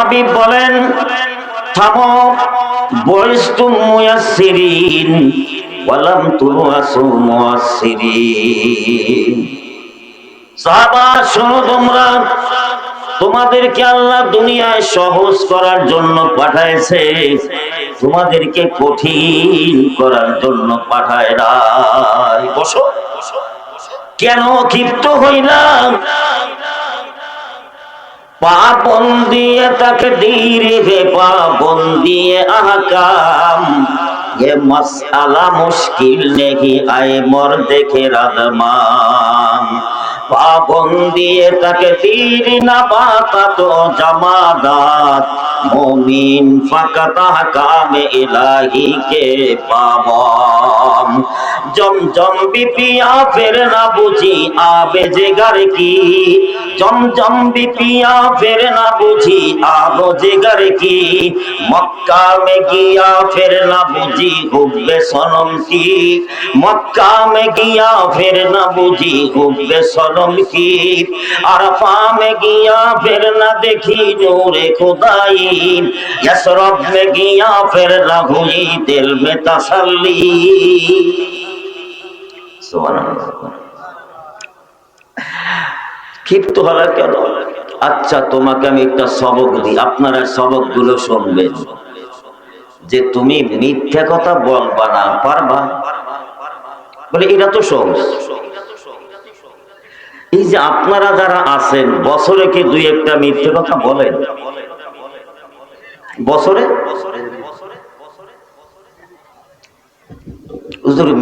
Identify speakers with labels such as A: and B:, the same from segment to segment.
A: হাবিব বলেন, থামো, বয়স্তু মুয়াসসিরিন ওয়ালাম তুবাসু মুয়াসসিরিন। সাহাবা শোনো, তোমাদেরকে আল্লাহ দুনিয়ায় সহজ করার জন্য পাঠাইছে, তোমাদেরকে কঠিন করার জন্য পাঠায় নাই। বসো, কেন ক্ষিপ্ত হইলাম? পাবন দিয়ে তাকদীর হে পাবন দিয়ে আহকাম, ये मसला मुश्किल नहीं आए मर्द के रदमान। पाबंदिए तकदीर नबाता तो जमादात, मोमिन फकत हकाम इलाही के पाबन। जमजम भी पिया फिर ना बुझी आबे जिगर की, जमजम भी पिया फिर ना बुझी आबो जिगर की। मक्का में गया फिर ना बुझी हुब्बे सनम की, मक्का में गया फिर ना बुझी हुब्बे सनम की। अरफा में गया फिर ना देखी नूरे खुदाई, यसरब में गया फिर ना हुई दिल में तसल्ली। ক্ষিপ্ত হলা কেন? আচ্ছা, তোমাকে আমি একটা সবক দিই, আপনারা সবকগুলো শুনবেন। যে তুমি মিথ্যা কথা বলবা না, পারবা? বলে এটা তো সহজ। এই যে আপনারা যারা আছেন, বছরে কি দুই একটা মিথ্যে কথা বলেন? বছরে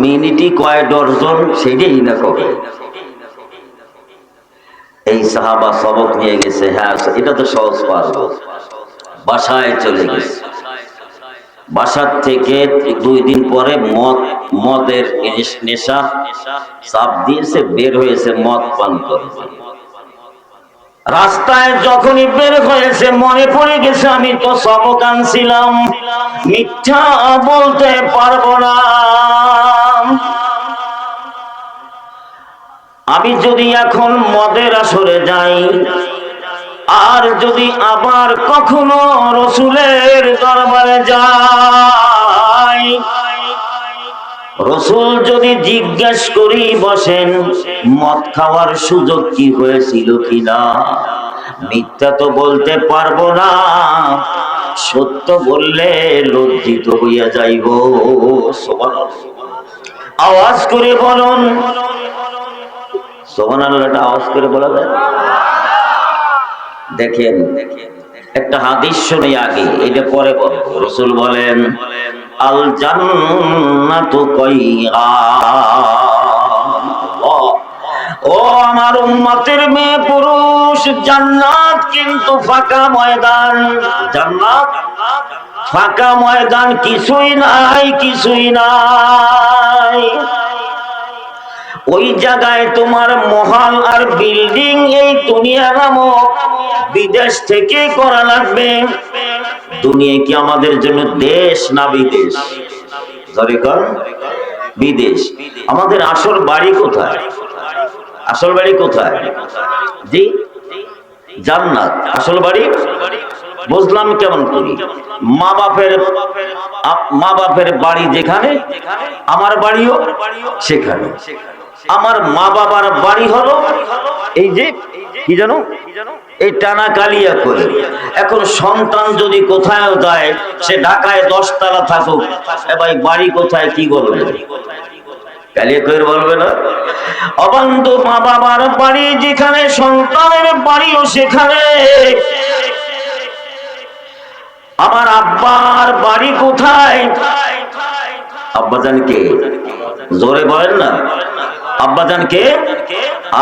A: মিনিটই কয় ডজন, সেটাই না কবে। এই সাহাবা সবক নিয়ে গেছে, হ্যাঁ এটা তো সহজ পারবো। বাসায় চলে গেছে, বাসার থেকে 2 দিন পরে মদের নেশা চাপ দিয়েছে, বের হয়েছে মদ পান করে। রাস্তায় যখনই বের হয়েছে মনে পড়ে গেছে আমি তো সবক আনছিলাম, মিথ্যা বলতে পারবো না। আমি যদি এখন মদের আসরে যাই, আর যদি আবার কখনো রসুলের দরবারে যাই, রসুল যদি জিজ্ঞেস করি বসেন মদ খাওয়ার সুযোগ কি হয়েছিল কিনা, মিথ্যা তো বলতে পারবো না, সত্য বললে লজ্জিত হইয়া যাইব। আওয়াজ করে বলুন সুবহানাল্লাহ। আওয়াজ করে বলা যায়? দেখেন একটা হাদিস শুনি আগে, এটা পরে বলবো। রাসূল বলেন, আল জান্নাতু কাইয়াম। ও আমার উম্মতের মেয়ে পুরুষ, জান্নাত কিন্তু ফাঁকা ময়দান। জান্নাত ফাঁকা ময়দান, কিছুই নাই, কিছুই নাই। ওই জায়গায় তোমার মহল আর বিল্ডিং এই দুনিয়া নামক বিদেশ থেকে করা লাগবে। দুনিয়া কি আমাদের জন্য দেশ না বিদেশ? ধরে কর বিদেশ। আমাদের আসল বাড়ি কোথায়? আসল বাড়ি কোথায়? জি, জান্নাত। আসল বাড়ি বুঝলাম কেমন করি? মা বাপের বাড়ি যেখানে, আমার বাড়িও সেখানে। আমার মা বাবার বাড়ি হলো এই যে কি জানো, এই টানা কালিয়া করে। এখন সন্তান যদি কোথায় যায়, সে ঢাকায় 10 তলা থাকুক, ভাই বাড়ি কোথায় কি বলবে? কালিয়া করে বলবে না? অবন্ধু, মা বাবার বাড়ি যেখানে, সন্তানের বাড়িও সেখানে। আমার আব্বার বাড়ি কোথায়? আব্বাজান কে? জোরে বলেন না। আব্বাজান কে?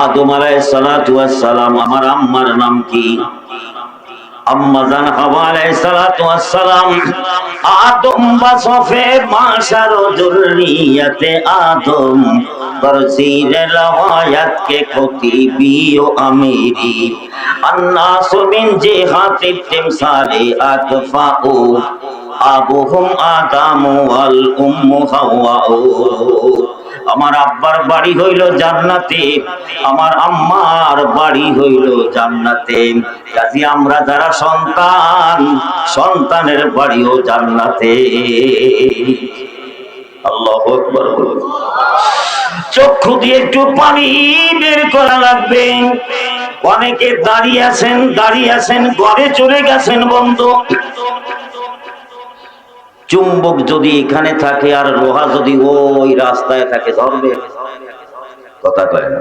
A: আদম আলাইহিস সালাতু ওয়াস সালাম। আমার আম্মার নাম কি? আম্মাজান হাওয়া আলাইহিস সালাতু ওয়াস সালাম। আদম বাসফে মাশার যুররিয়াতে আদম, তরসিরে রওয়ায়াত কে খতিবি ও আমিরি, अन्नास मिन जिहाति तिमसाले अतफाउ, আবুহুম আদাম ওয়াল উম্মু হাওয়া। আমার আব্বার বাড়ি হইল জান্নাতে, আমার আম্মার বাড়ি হইল জান্নাতে। কাজী আমরা যারা সন্তান, সন্তানের বাড়িও জান্নাতে। আল্লাহু আকবার। চক্ষু দিয়ে একটু পানি বের করা লাগবে। অনেকে দাঁড়িয়ে আছেন ঘরে চলে গেছেন বন্ধু। চুম্বক যদি এখানে থাকে আর লোহা যদি ওই রাস্তায় থাকে ধরবে? কথা কয় না,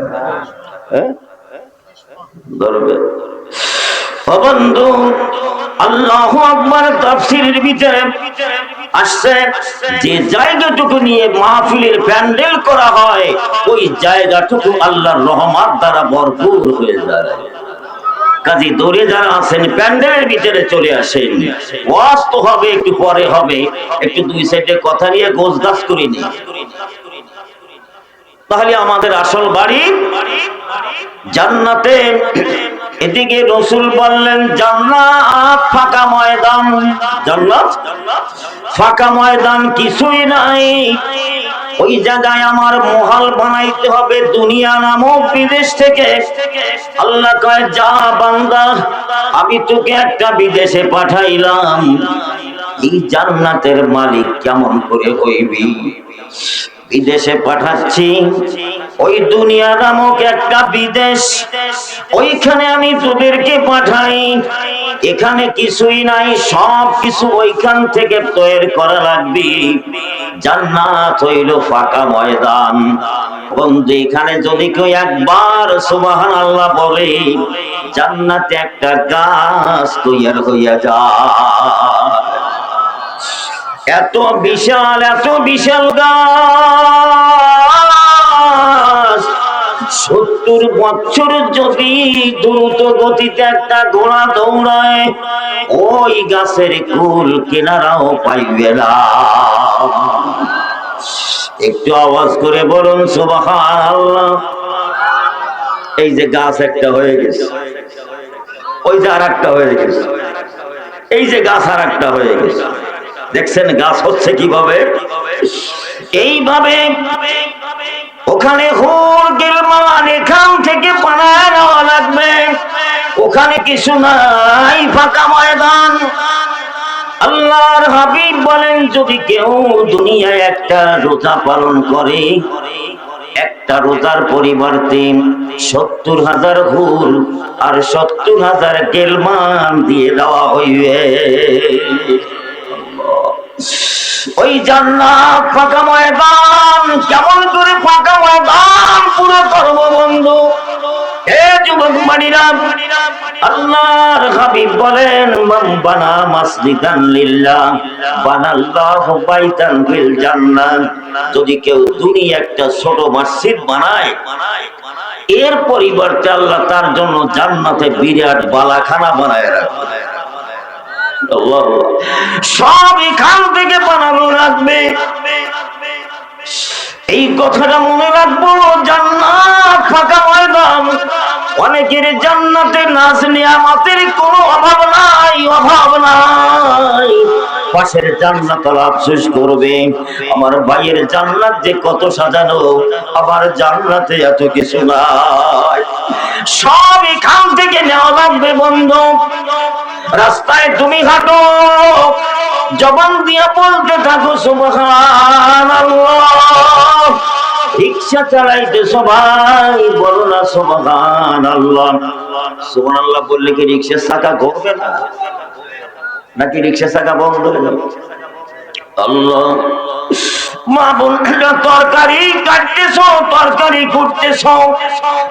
A: ধরবে? বন্ধু, আল্লাহু আকবার। তাফসীরের ভিতরে আসছে যে জায়গাটুকু নিয়ে মাহফিলের প্যান্ডেল করা হয়, ওই জায়গাটুকু আল্লাহর রহমত দ্বারা ভরপুর হয়ে যায়। কাজী দূরে যারা আছেন প্যান্ডেলের ভিতরে চলে আসেন। ওয়াজ তো হবে, একটু পরে হবে, একটু দুই সাইডে কথা নিয়ে গোছগাছ করে নি, তাহলে আমাদের আসল বাড়ি জান্নাতে। এদিকে রাসূল বললেন জান্নাত ফাঁকা ময়দান, জান্নাত ফাঁকা ময়দান, কিছুই নাই। ওই জায়গায় আমার মহল বানাইতে হবে দুনিয়া নামক বিদেশ থেকে। আল্লাহ কয় যা বান্দা, আমি তোকে একটা বিদেশে পাঠাইলাম, এই জান্নাতের মালিক কেমন করে হইবি? বিদেশে পাঠাচ্ছি, ওই দুনিয়া নামক একটা বিদেশ, ওইখানে আমি তোদেরকে পাঠাই। এখানে কিছুই নাই, সব কিছু ওইখান থেকে তৈরি করা লাগবে। জান্নাত হইল ফাঁকা ময়দান। বন্ধু, এখানে যদি কেউ একবার সুবহানাল্লাহ বলে, জান্নাতে একটা গাছ তৈরি হইয়া যায়। এত বিশাল গাছ, 70 বছর যদি দ্রুত গতিতে একটা ঘোড়া দৌড়ায়, ওই গাছের কুল কিনারাও পাইবে না। একটু আওয়াজ করে বলুন সুবহানাল্লাহ। এই যে গাছ একটা হয়ে গেছে, ওই যে আর একটা হয়ে গেছে, এই যে গাছ আর একটা হয়ে গেছে। দেখছেন গাছ হচ্ছে কিভাবে? এইভাবে ওখানে হুর গিলমান এখান থেকে বানায় নেওয়া লাগবে। ওখানে কিছু নাই, ফাঁকা ময়দান। আল্লাহর হাবিব বলেন যদি কেউ দুনিয়ায় একটা রোজা পালন করে, একটা রোজার পরিবর্তে 70,000 হুর আর 70,000 গিলমান দিয়ে দেওয়া হইবে। ওই জান্নাত ফাঁকা ময়দান। কেমন করে ফাঁকা ময়দান পুরো করব বন্ধু? হে যুবক মানিরা, আল্লাহর হাবিব বলেন মান বানা মাসজিদান লিল্লাহ বানাল্লাহু বাইতান ফিল জান্নাহ। যদি কেউ দুনিয়া একটা ছোট মসজিদ বানায়, এর পরিবর্তে আল্লাহ তার জন্য জান্নাতে বিরাট বালাখানা বানায় রাখবে। সব এখান থেকে বানানো লাগবে। এই কথাটা মনে রাখবো, জান্নাত ফাঁকা ময়দান। অনেকের জান্নাতে নাজ নিয়ামতের কোনো অভাব নাই, অভাব নাই। পাশের জান্নাত আফসোস করবে, আমার ভাইয়ের জান্নাত যে কত সাজানো, আমার জান্নাতে এত কিছু নাই। সব এখান থেকে নেওয়া লাগবে বন্ধু। রাস্তায় তুমি হাঁটো, জবান দিয়া বলতে থাকো সুবহানাল্লাহ। রিকশা চালাইতে সবাই বলো না সুবহানাল্লাহ। সুবহানাল্লাহ বললে কি রিকশার চাকা ঘুরবে না, নাকি রিকশার চাকা বন্ধ হয়ে যাবে? আল্লাহ। মা বোনেরা তরকারি কাটতেছ, তরকারি কুটতেছ,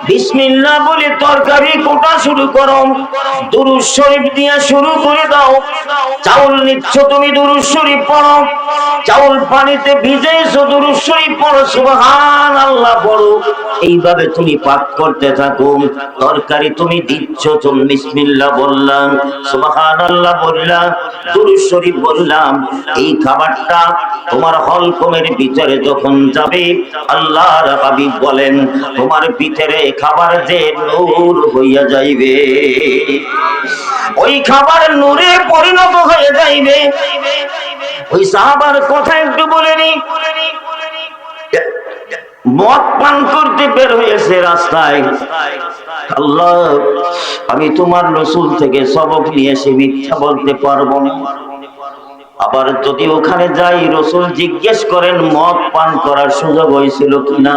A: বিসমিল্লাহ বলে তরকারি কোটা শুরু করো, দুরূদ শরীফ দিয়ে শুরু করে দাও। চাউল নিচ্ছ তুমি, দুরূদ শরীফ পড়ো। চাউল পানিতে ভিজাইছো, দুরূদ শরীফ পড়ো, সুবহানাল্লাহ পড়ো। এইভাবে তুমি পাক করতে থাকো। তরকারি তুমি দিচ্ছ, তুমি বিসমিল্লাহ বললাম, সুবহানাল্লাহ বললাম, দুরূদ শরীফ বললাম। এই খাবারটা তোমার হলকমের ভিতরে যখন যাবে, আল্লাহর হাবিব বলেন তোমার ভিতরে খাবার যে নূর হইয়া যাইবে, ওই খাবার নূরে পরিণত হয়ে যাইবে। ওই সাহাবার কথা একটু বলে নি। মদ পান করতে বের হয়েছে রাস্তায়। আল্লাহ, আমি তোমার রাসূল থেকে সবক নিয়ে এসে মিথ্যা বলতে পারবো না। আবার যদি ওখানে যাই, রাসূল জিজ্ঞেস করেন মদ পান করার সুযোগ হয়েছিল কিনা,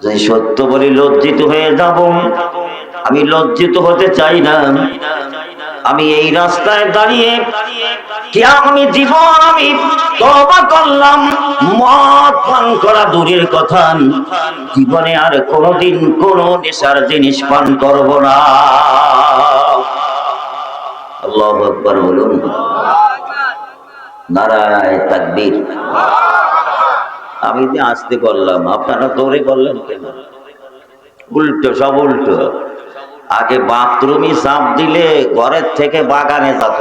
A: যে সত্য বলি লজ্জিত হয়ে যাব। আমি লজ্জিত হতে চাই না। আমি এই রাস্তায় দাঁড়িয়ে আমি জীবন আমি তওবা করলাম, মদ পান করা দূরের কথা, জীবনে আর কোনোদিন কোনো নেশার জিনিস পান করব না। আল্লাহু আকবার বলুন, নারায়ে তাকবীর। আমি যে আসতে করলাম, আপনারা দৌড়ে করলেন কেন? উল্টো, সব উল্টো। আগে বাথরুমে চাপ দিলে ঘরের থেকে বাগানে যেত,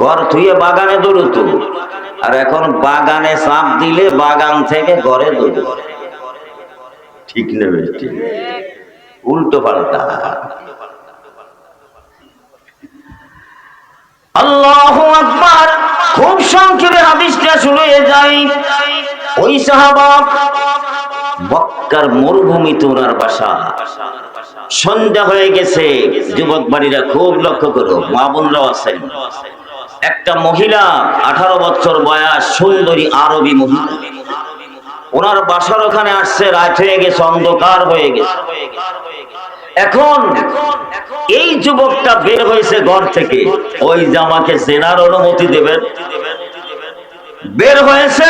A: ঘর থুয়ে বাগানে দৌড়তো, আর এখন বাগানে চাপ দিলে বাগান থেকে ঘরে দৌড়। ঠিক নেবে, ঠিক উল্টো পাল্টা। আল্লাহু আকবার। খুব সংক্ষেপে হাদিসটা শুনে যাই। ওই সাহাবা, মক্কার মরুভূমিতে ওনার বাসা। সন্ধ্যা হয়ে গেছে। যুবক বাড়িরা খুব লক্ষ্য করো, মা বোনরাও আছেন। একটা মহিলা 18 বছর বয়স, সুন্দরী আরবি মহিলা, ওনার বাসার ওখানে আসছে। রাত হয়ে গেছে, অন্ধকার হয়ে গেছে। এখন এই যুবকটা বের হয়েছে ঘর থেকে, ওই যে আমাকে জেনার অনুমতি দেবেন, বের হয়েছে।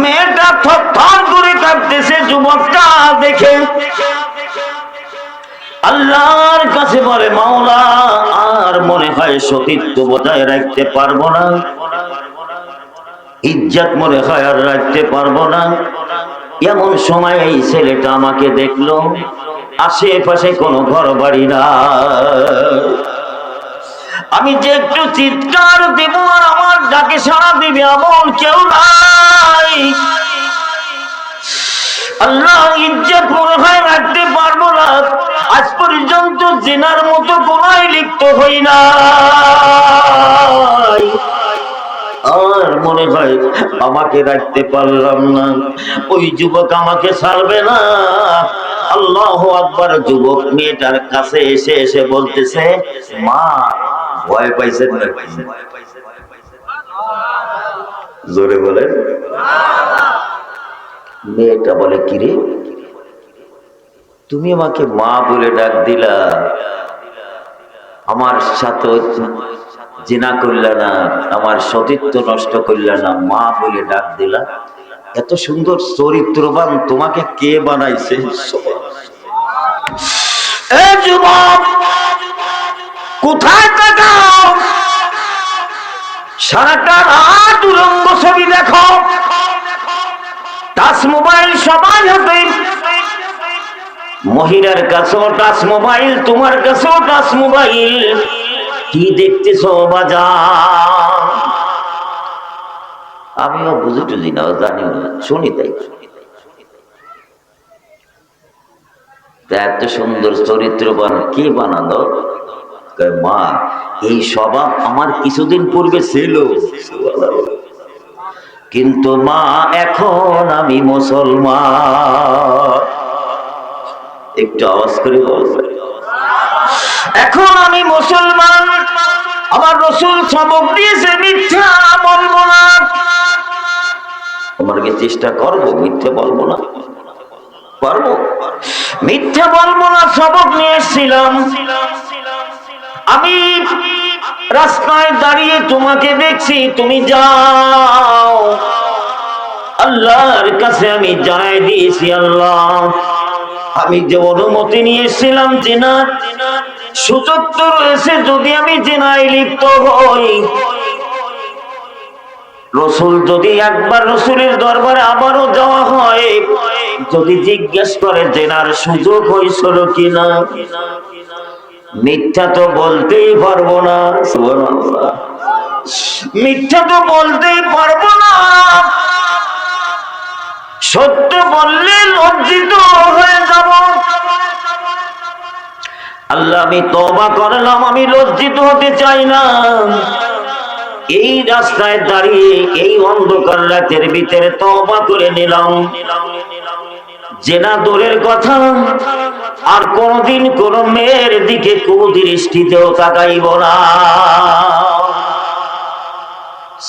A: মেয়েটা থরথর করে কাঁপতেছে যুবকটা দেখে। আল্লাহর কাছে বলে, মাওলা, আর মনে হয় সতীত্ব বজায় রাখতে পারবো না, ইজ্জত মনে হয় আর রাখতে পারবো না। এমন সময় এই ছেলেটা আমাকে দেখলো, আশেপাশে কোনো ঘর বাড়ি না। আমি যে একটু চিৎকার দিব আর আমার ডাকে সাড়া দিবে এমন কেউ নাই। আল্লাহ, ইজ্জত মনে হয় রাখতে পারবো না। আজ পর্যন্ত জিনার মতো গুনাহ লিপ্ত হই না, আর মনে হয় আমাকে রাখতে পারলাম না। ওই যুবক আমাকে ছাড়বে না। আল্লাহু আকবার। যুবক মেয়েটার কাছে এসে এসে বলতেছে, মা, ভয় পাইছেন নাকি? জোরে বলেন। মেয়েটা বলে, কিরে, তুমি আমাকে মা বলে ডাক দিলা, আমার সাথে জিনা করলা না, আমার সতীত্ব নষ্ট করলা না, মা বলে ডাক দিলা। এত সুন্দর চরিত্রবান তোমাকে কে বানাইছে? এই যুবক, কোথায় তাকাও? সারাটা রাত উলঙ্গ ছবি দেখো, টাচ মোবাইল সবার হাতে। মহিলার কাছেও টাচ মোবাইল, তোমার কাছেও টাচ মোবাইল। কি দেখতেছো বাজার? আমিও বুঝি টুঝি না, জানিও না, শুনি তাই। এত সুন্দর চরিত্রবান কে বানালো? মা, এই স্বভাব আমার কিছুদিন পূর্বে ছিল, কিন্তু মা এখন আমি মুসলমান। একটু আওয়াজ করে বলবে, এখন আমি মুসলমান। আমার রাসূল সবক দিয়েছে, মিথ্যা বলবো না। আমার কি চেষ্টা করবো মিথ্যা বলবো না? পারবো, মিথ্যা বলবো না। সবক নিয়ে এসেছিলাম। আমি রাস্তায় দাঁড়িয়ে তোমাকে দেখছি, তুমি যাও। আল্লাহর কাছে আমি জানাই দিয়েছি, আল্লাহ, আমি যে অনুমতি নিয়েছিলাম জিনার, সুযোগ তো রয়েছে যদি আমি জিনায় লিপ্ত হই। রাসূল যদি একবার রাসূলের দরবারে আবারও যাওয়া হয়, যদি জিজ্ঞেস করে জিনার সুযোগ হয়েছিল কিনা, মিথ্যা তো বলতেই পারবো না। সুবহানাল্লাহ, মিথ্যা তো বলতেই পারবো না। সত্য বললে লজ্জিত হয়ে যাব। আল্লাহ, আমি তওবা করলাম, আমি লজ্জিত হতে চাই না। এই রাস্তায় দাঁড়িয়ে এই অন্ধকার রাতের ভিতরে তওবা করে নিলাম, জেনা দূরের কথা আর কোনদিন কোন মেয়ের দিকে কুদৃষ্টিতেও তাকাইব না।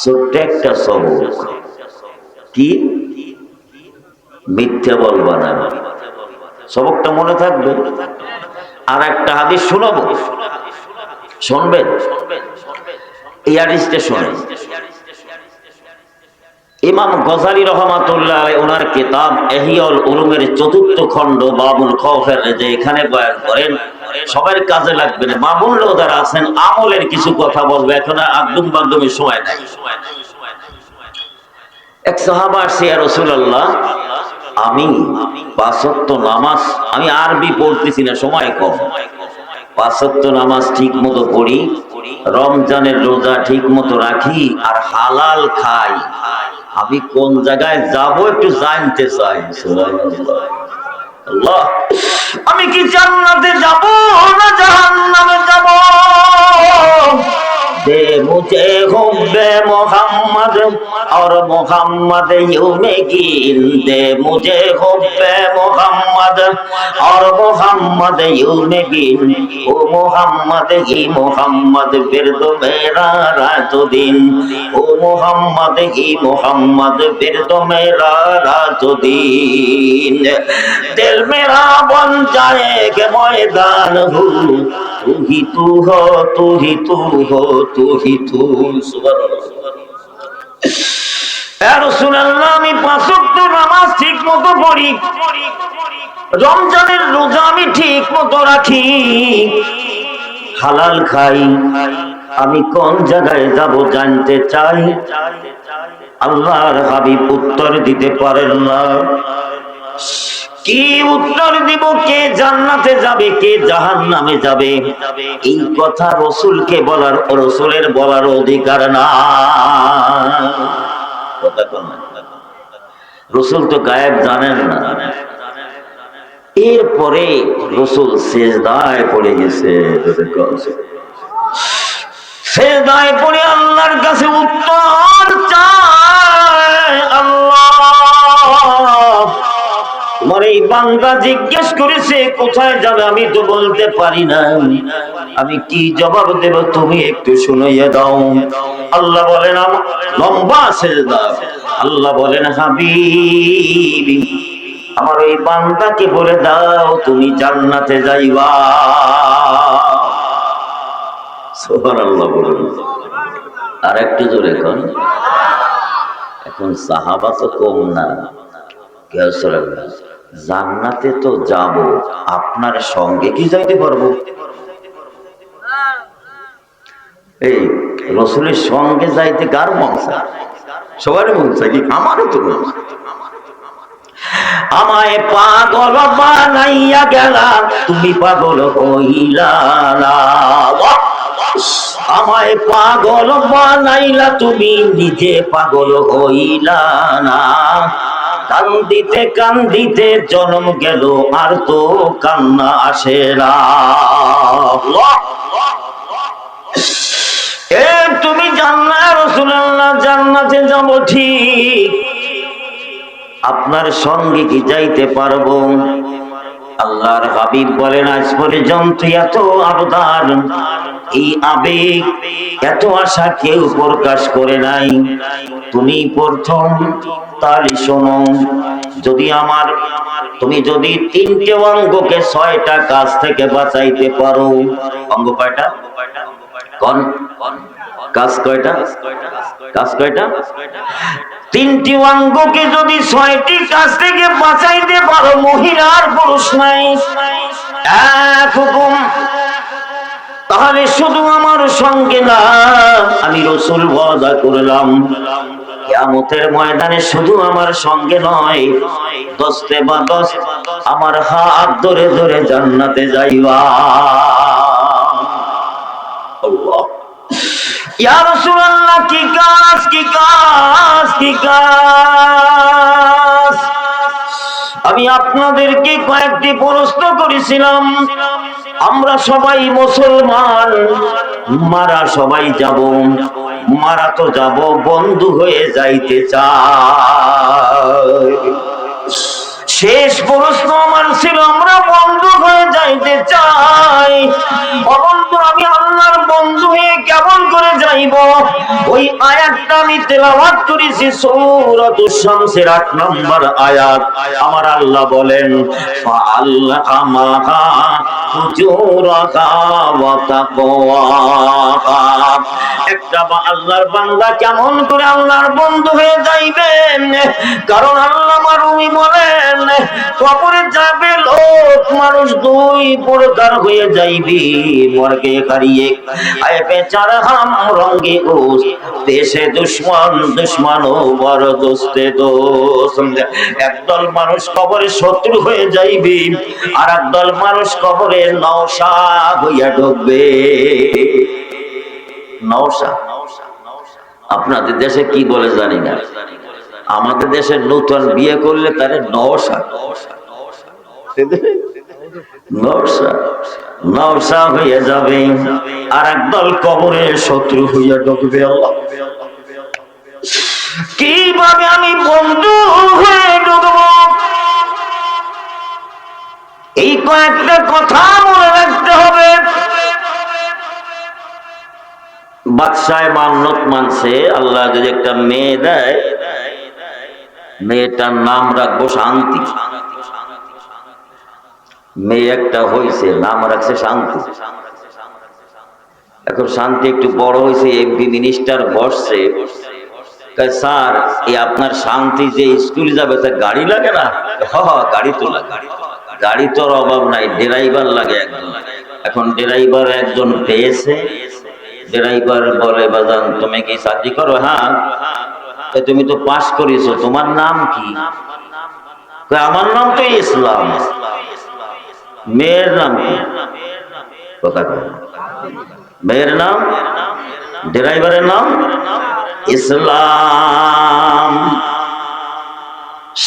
A: ছোট্ট একটা সবক, কি মিথ্যা বলবা না, সবকটা মনে থাকবে। আর একটা হাদিস শোনাবো, শুনবেন? এই হাদিসটা শোনেন। ইমাম গজালি রহমাতুল্লাহ আলাইহি ওনার কিতাব ইহইয়াউল উলুমের ৪র্থ খণ্ড বাবুল খৌফের যে এখানে বয়ান করেন, সবার কাজে লাগবে না। মামুনরাও যারা আছেন আমলের কিছু কথা বলবে, এখন আগডুম বাগডুমের সময় নাই। এক সাহাবা আসছে, ইয়া রাসূলুল্লাহ, আমি ৫ ওয়াক্ত নামাজ, আমি আরবি পড়তেছি না, সময় কম, ৫ ওয়াক্ত নামাজ ঠিক মতো পড়ি, রমজানের রোজা ঠিক মতো রাখি, আর হালাল খাই, আমি কোন জায়গায় যাব একটু জানতে চাই। আল্লাহ, আমি কি জান্নাতে যাব না জাহান্নামে যাব? दे मुझे हुब्बे मोहम्मद और मोहम्मद यूमेगीन, दे मुझे हुब्बे मोहम्मद और मोहम्मद यूमेगीन, ओ मोहम्मद ही मोहम्मद फिर तो मेरा रात दिन, ओ मोहम्मद ही मोहम्मद फिर तो मेरा रात दिन, दिल मेरा बन जाएगा मैदान हो, तू ही तू हो, तू ही तू हो, तू ही तू। ইয়া রাসূলুল্লাহ, আমি ৫ ওয়াক্ত নামাজ ঠিক মতো পড়ি, রমজানের রোজা আমি ঠিক মতো রাখি, হালাল খাই, আমি কোন জায়গায় যাব জানতে চাই। আল্লাহর হাবিব উত্তর দিতে পারেন না। কি উত্তর দিব? কে জান্নাতে যাবে, কে জাহান্নামে যাবে, এই কথা রাসূলকে বলার, রাসূলের বলার অধিকার না। কথা কোন, রাসূল তো গায়েব জানেন না। এরপরে রাসূল সিজদায় পড়ে গেছে, সিজদায় পড়ে আল্লাহর কাছে উত্তর চায়। আল্লাহ, তোমার এই বান্দা জিজ্ঞেস করেছে কোথায় যাবে, আমি তো বলতে পারি না, আমি কি জবাব দেব, তুমি একটু শুনিয়ে দাও। আল্লাহ বলেন, লম্বা সিজদা, আল্লাহ বলেন, হাবিব, আমার এই বান্দাকে বলে দাও তুমি জান্নাতে যাইবা। সুবহানাল্লাহ বলুন। আর একটু জোরে কোন। এখন সাহাবা তো কম না, জান্নাতে তো যাব, আপনার সঙ্গে কি যাইতে পারবো? এই রাসূলের সঙ্গে যাইতে কার মন চায়? সবারই মন চায়, কি আমারও তো মন চায়। আমায় পাগল বানাইয়া গেলা, তুমি পাগল হইলা না। আমায় পাগল বানাইলা, তুমি নিজে পাগল হইলা না। কান্দিতে কান্দিতে জন্ম গেল, আর তো কান্না আসে না। তুমি জান্নাতে, রাসূলুল্লাহ জান্নাতে যাব ঠিক, আপনার সঙ্গে কি যাইতে পারবো? আল্লাহর হাবিব বলেন, আজ পর্যন্ত এত আবদার, এই আবেগ, এত আশা কেউ প্রকাশ করে নাই, তুমি প্রথম। তাহলে শোনো, যদি তুমি যদি 3টে অঙ্গকে 6টা কাজ থেকে বাঁচাইতে পারো, অঙ্গ কয়টা? কোন কাজ কয়টা? কাজ কয়টা? 3টি অঙ্গকে যদি 6টি কাজ থেকে বাঁচাইতে পারো, মহিলার পুরুষ নাই, এক হুকুম, তাহলে শুধু আমার সঙ্গে না, আমি রাসূল ওয়াদা করলাম, কিয়ামতের ময়দানে শুধু আমার সঙ্গে নয়, 10 বা 10 আমার হাত ধরে ধরে জান্নাতে যাইবা। আল্লাহ, ইয়া রাসূলুল্লাহ, কি কাজ, কি কাজ, কি কাজ? আমি আপনাদেরকে কয়েকটি প্রশ্ন করেছিলাম। আমরা সবাই মুসলমান, মারা সবাই যাব, মারা তো যাব, বন্ধু হয়ে যাইতে চাই। শেষ প্রশ্ন আমার ছিল, আমরা বন্ধু হয়ে যাইতে চাই। বন্ধু, আমি আল্লাহর বন্ধু হয়ে কেমন করে যাইব? ওই আয়াতটা আমি তেলাওয়াত করেছি, সূরাতুশ শামসের 8 নম্বর আয়াত। আমার আল্লাহ বলেন, ফাআলহামাহা ফুজুরাহা ওয়া তাকওয়াহা। একটা আল্লাহর বান্দা কেমন করে আল্লাহর বন্ধু হয়ে যাইবেন? কারণ আল্লাহ মারুমি বলেন, কবরে যাবে লোক মানুষ দুই প্রকার হয়ে যাইবি, মর্গে হারিয়ে আয় বেচারা হাম রঙ্গে ওস দেশে দুশ্মন, দুশ্মন ও বড় দোস্তে দোস্ত। একদল মানুষ কবরে শত্রু হয়ে যাইবি, আর একদল মানুষ কবরে নওশা হইয়া ঢুকবে। নওশা আপনাদের দেশে কি বলে জানি না, আমাদের দেশে নতুন বিয়ে করলে তারে নওশা নওশা নওশা হইয়া যাবে, আর একদল কবরে শত্রু হইয়া ঢুকবে। আল্লাহ, কিভাবে আমি বন্ধু হয়ে ঢুকবো? এই কয়েকটা কথা মনে রাখতে হবে। বাদশাহ মান্নত মানছে, আল্লাহ যদি একটা মেয়ে দেয়, মেয়েটার নাম রাখবো শান্তি। মেয়ে একটা হয়েছে, নাম রাখছে শান্তি। এখন শান্তি একটু বড় হয়েছে, এমপি মিনিস্টার বসছে, স্যার এই আপনার শান্তি যে স্কুলে যাবে তা গাড়ি লাগে না? গাড়ি তো লাগে, গাড়ি তোর অভাব নাই, ড্রাইভার লাগে একজন। এখন ড্রাইভার একজন পেয়েছে, ড্রাইভার বলে, বাজান তুমি কি চাকরি করো? হ্যাঁ। তুমি তো পাস করেছো, তোমার নাম কি? আমার নাম তো ইসলাম। মেয়ের নাম কি? মেয়ের নাম, ড্রাইভারের নাম ইসলাম।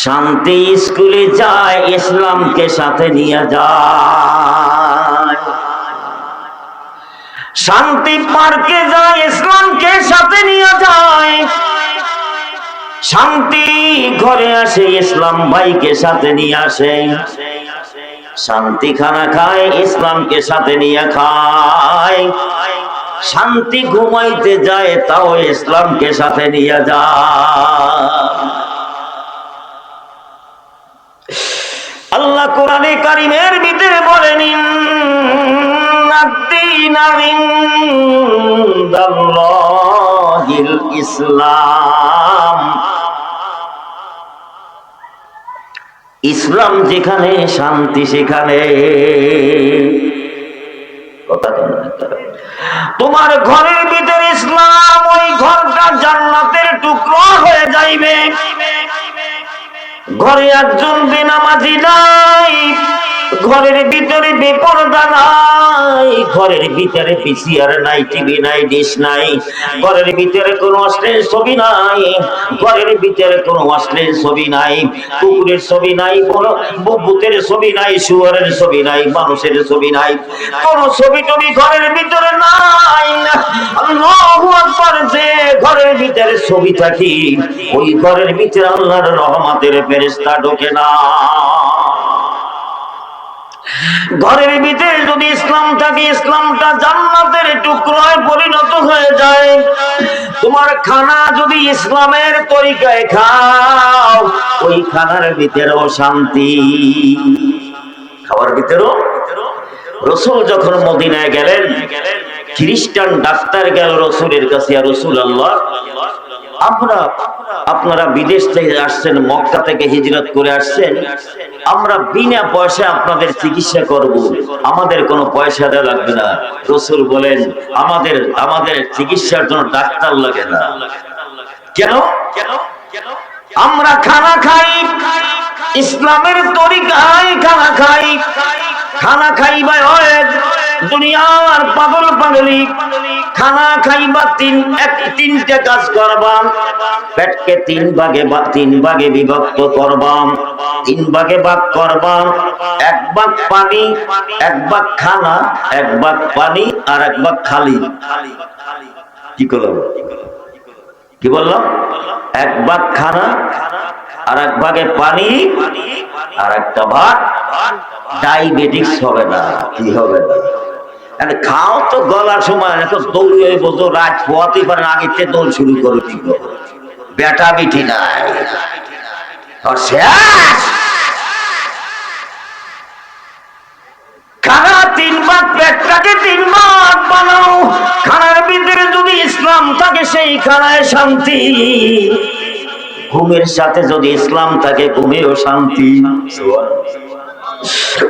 A: শান্তি স্কুলে যায়, ইসলামকে সাথে নিয়ে যায়। শান্তি পার্কে যায়, ইসলামকে সাথে নিয়ে যায়। শান্তি ঘরে আসে, ইসলাম ভাইকে সাথে নিয়ে আসে। শান্তি খানা খায়, ইসলামকে সাথে নিয়ে খায়। শান্তি ঘুমাইতে যায়, তাও ইসলামকে সাথে নিয়ে যায়। আল্লাহ কোরআনে কারিমের ভিতরে বলেন, ইসলাম, ইসলাম যেখানে শান্তি সেখানে। তোমার ঘরের ভিতরে ইসলাম, ওই ঘরটা জান্নাতের টুকরো হয়ে যাইবে। ঘরে একজন বেনামাজি নাই, ঘরের ভিতরে বেপরদা নাই, ঘরের ভিতরে পিসিআর নাই, টিভি নাই, ডিশ নাই, ঘরের ভিতরে কোনো অশ্লীল ছবি নাই, ঘরের ভিতরে কোনো অশ্লীল ছবি নাই, কুকুরের ছবি নাই, ভূতের ছবি নাই, শুয়োরের ছবি নাই, মানুষের ছবি নাই, কোনো ছবি টবি ঘরের ভিতরে নাই। আল্লাহু আকবার। যে ঘরের ভিতরে ছবি থাকি, ওই ঘরের ভিতরে আল্লাহর রহমতের ফেরেশতা ঢোকে না। ঘরের ভিতরে যদি ইসলাম থাকে, ইসলামটা জান্নাতের টুকরোয় পরিণত হয়ে যায়। তোমার খানা যদি ইসলামের তরিকায় খাও, ওই খানার ভিতরেও শান্তি, খাওয়ার ভিতরেও। রাসূল যখন মদিনায় গেলেন, খ্রিস্টান ডাক্তার গেল রাসূলের কাছে, ইয়া রাসূলুল্লাহ, আপনারা বিদেশ থেকে আসছেন, মক্কা থেকে হিজরত করে আসছেন, আমরা বিনা পয়সা আপনাদের চিকিৎসা করব, আমাদের কোনো পয়সা দেওয়া লাগবে না। রাসূল বলেন, আমাদের চিকিৎসার জন্য ডাক্তার লাগে না। কেন? আমরা খানা খাই ইসলামের তরিকায়, খানা খাই, খানা খাইবা দুনিয়ার পাগল পাগলি খানা খাইবা তিনটে কাজ করবা। পেটকে তিন ভাগে বিভক্ত করবা, তিন ভাগে ভাগ করবা। এক ভাগ পানি, এক ভাগ খানা, এক ভাগ পানি আর এক ভাগ খালি। কি করলাম? কি বললাম? এক ভাগ খানা, আর এক ভাগে পানি, আর একটা ভাগ ডায়াবেটিস হবে না। কি হবে না? খাও তো গলার সময় দৌড়ে বসো, রাত পোয়াতেই পারেন, আগের দৌড় শুরু করো। কি করো? বেটা বিটি নাই শেষ। খানা তিন ভাগ, পেটটাকে তিন ভাগ বানাও। খানার ভিতরে যদি ইসলাম থাকে সেই খানায় শান্তি, ঘুমের সাথে যদি ইসলাম থাকে ঘুমেও শান্তি।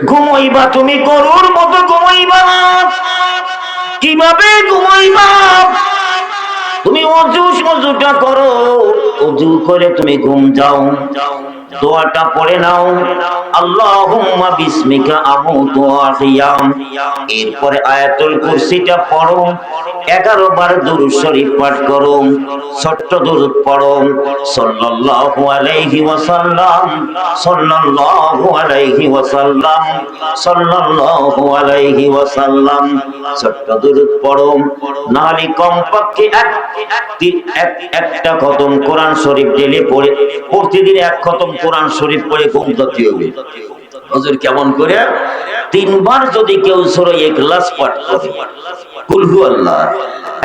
A: ঘুমাইবা তুমি গরুর মতো ঘুমাইবা না। কিভাবে ঘুমাইবা? তুমি অজুটা করো, অজু করে তুমি ঘুম যাও, দোয়াটা পড়ে নাও, আল্লাহুম্মা বিসমিকা আমুতু ওয়া আহইয়া। এরপরে আয়াতুল কুরসিটা পড়ো, 11 বার দুরূদ শরীফ পাঠ করো, ছোট্ট দুরূদ পড়ো, সাল্লাল্লাহু আলাইহি ওয়াসাল্লাম, সাল্লাল্লাহু আলাইহি ওয়াসাল্লাম, সাল্লাল্লাহু আলাইহি ওয়াসাল্লাম। ছোট্ট দুরূদ পড়ো, নাহলে কমপক্ষে একটা খতম কোরআন শরীফ ডেলি পড়ে, প্রতিদিন এক খতম কোরআন শরীফ পড়ে ঘুম দিতে হবে। হুজুর কেমন করে? 3 বার যদি কেউ সূরা ইখলাস পাঠ করে, কুল হুয়াল্লাহ,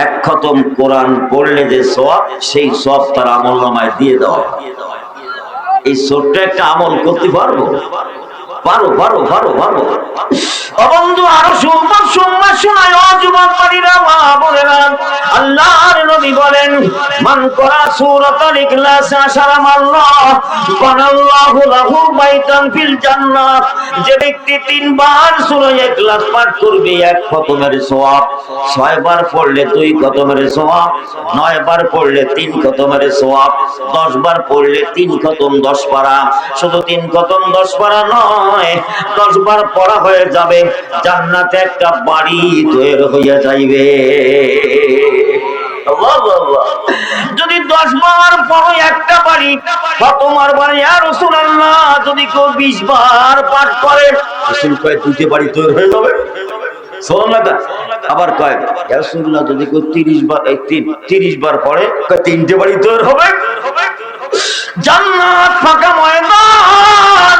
A: এক খতম কোরআন পড়লে যে সওয়াব, সেই সওয়াব তার আমলনামায় দিয়ে দাও। এই ছোট্ট একটা আমল করতে পারবো? পারো পারো পারো পারো। ও বন্ধু, আরো সুম্মা শোনায়, ও যুবক বাড়িরা, মা বোনেরা, আল্লাহর নবী বলেন, মান করা সূরাতুল ইখলাস 10 মাররা বানাল্লাহু লাহু বাইতান ফিল জান্নাহ। যে ব্যক্তি 3 বার সূরা ইখলাস পাঠ করবে, এক খতমের সওয়াব, 6 বার পড়লে 2 খতমের সওয়াব, 9 বার পড়লে 3 খতমের সওয়াব, 10 বার পড়লে 3 খতম 10 পারা। শুধু 3 খতম 10 পারা নয়, 10 বার পড়া হয়ে যাবে, জান্নাতে একটা বাড়ি তৈরি হয়ে যাইবে। যদি 10 বার পড়ো একটা বাড়ি, তোমার বাড়ি। আর রাসূলুল্লাহ যদি কেউ 20 বার পাঠ করে, রাসূল কয় 2টে বাড়ি তৈরি হয়ে যাবে। সুবহানাল্লাহ। আবার কয় রাসূলুল্লাহ যদি কেউ 30 বার পড়ে, কয় 3টে বাড়ি তৈরি হবে। জান্নাত ফাঁকা ময়দান,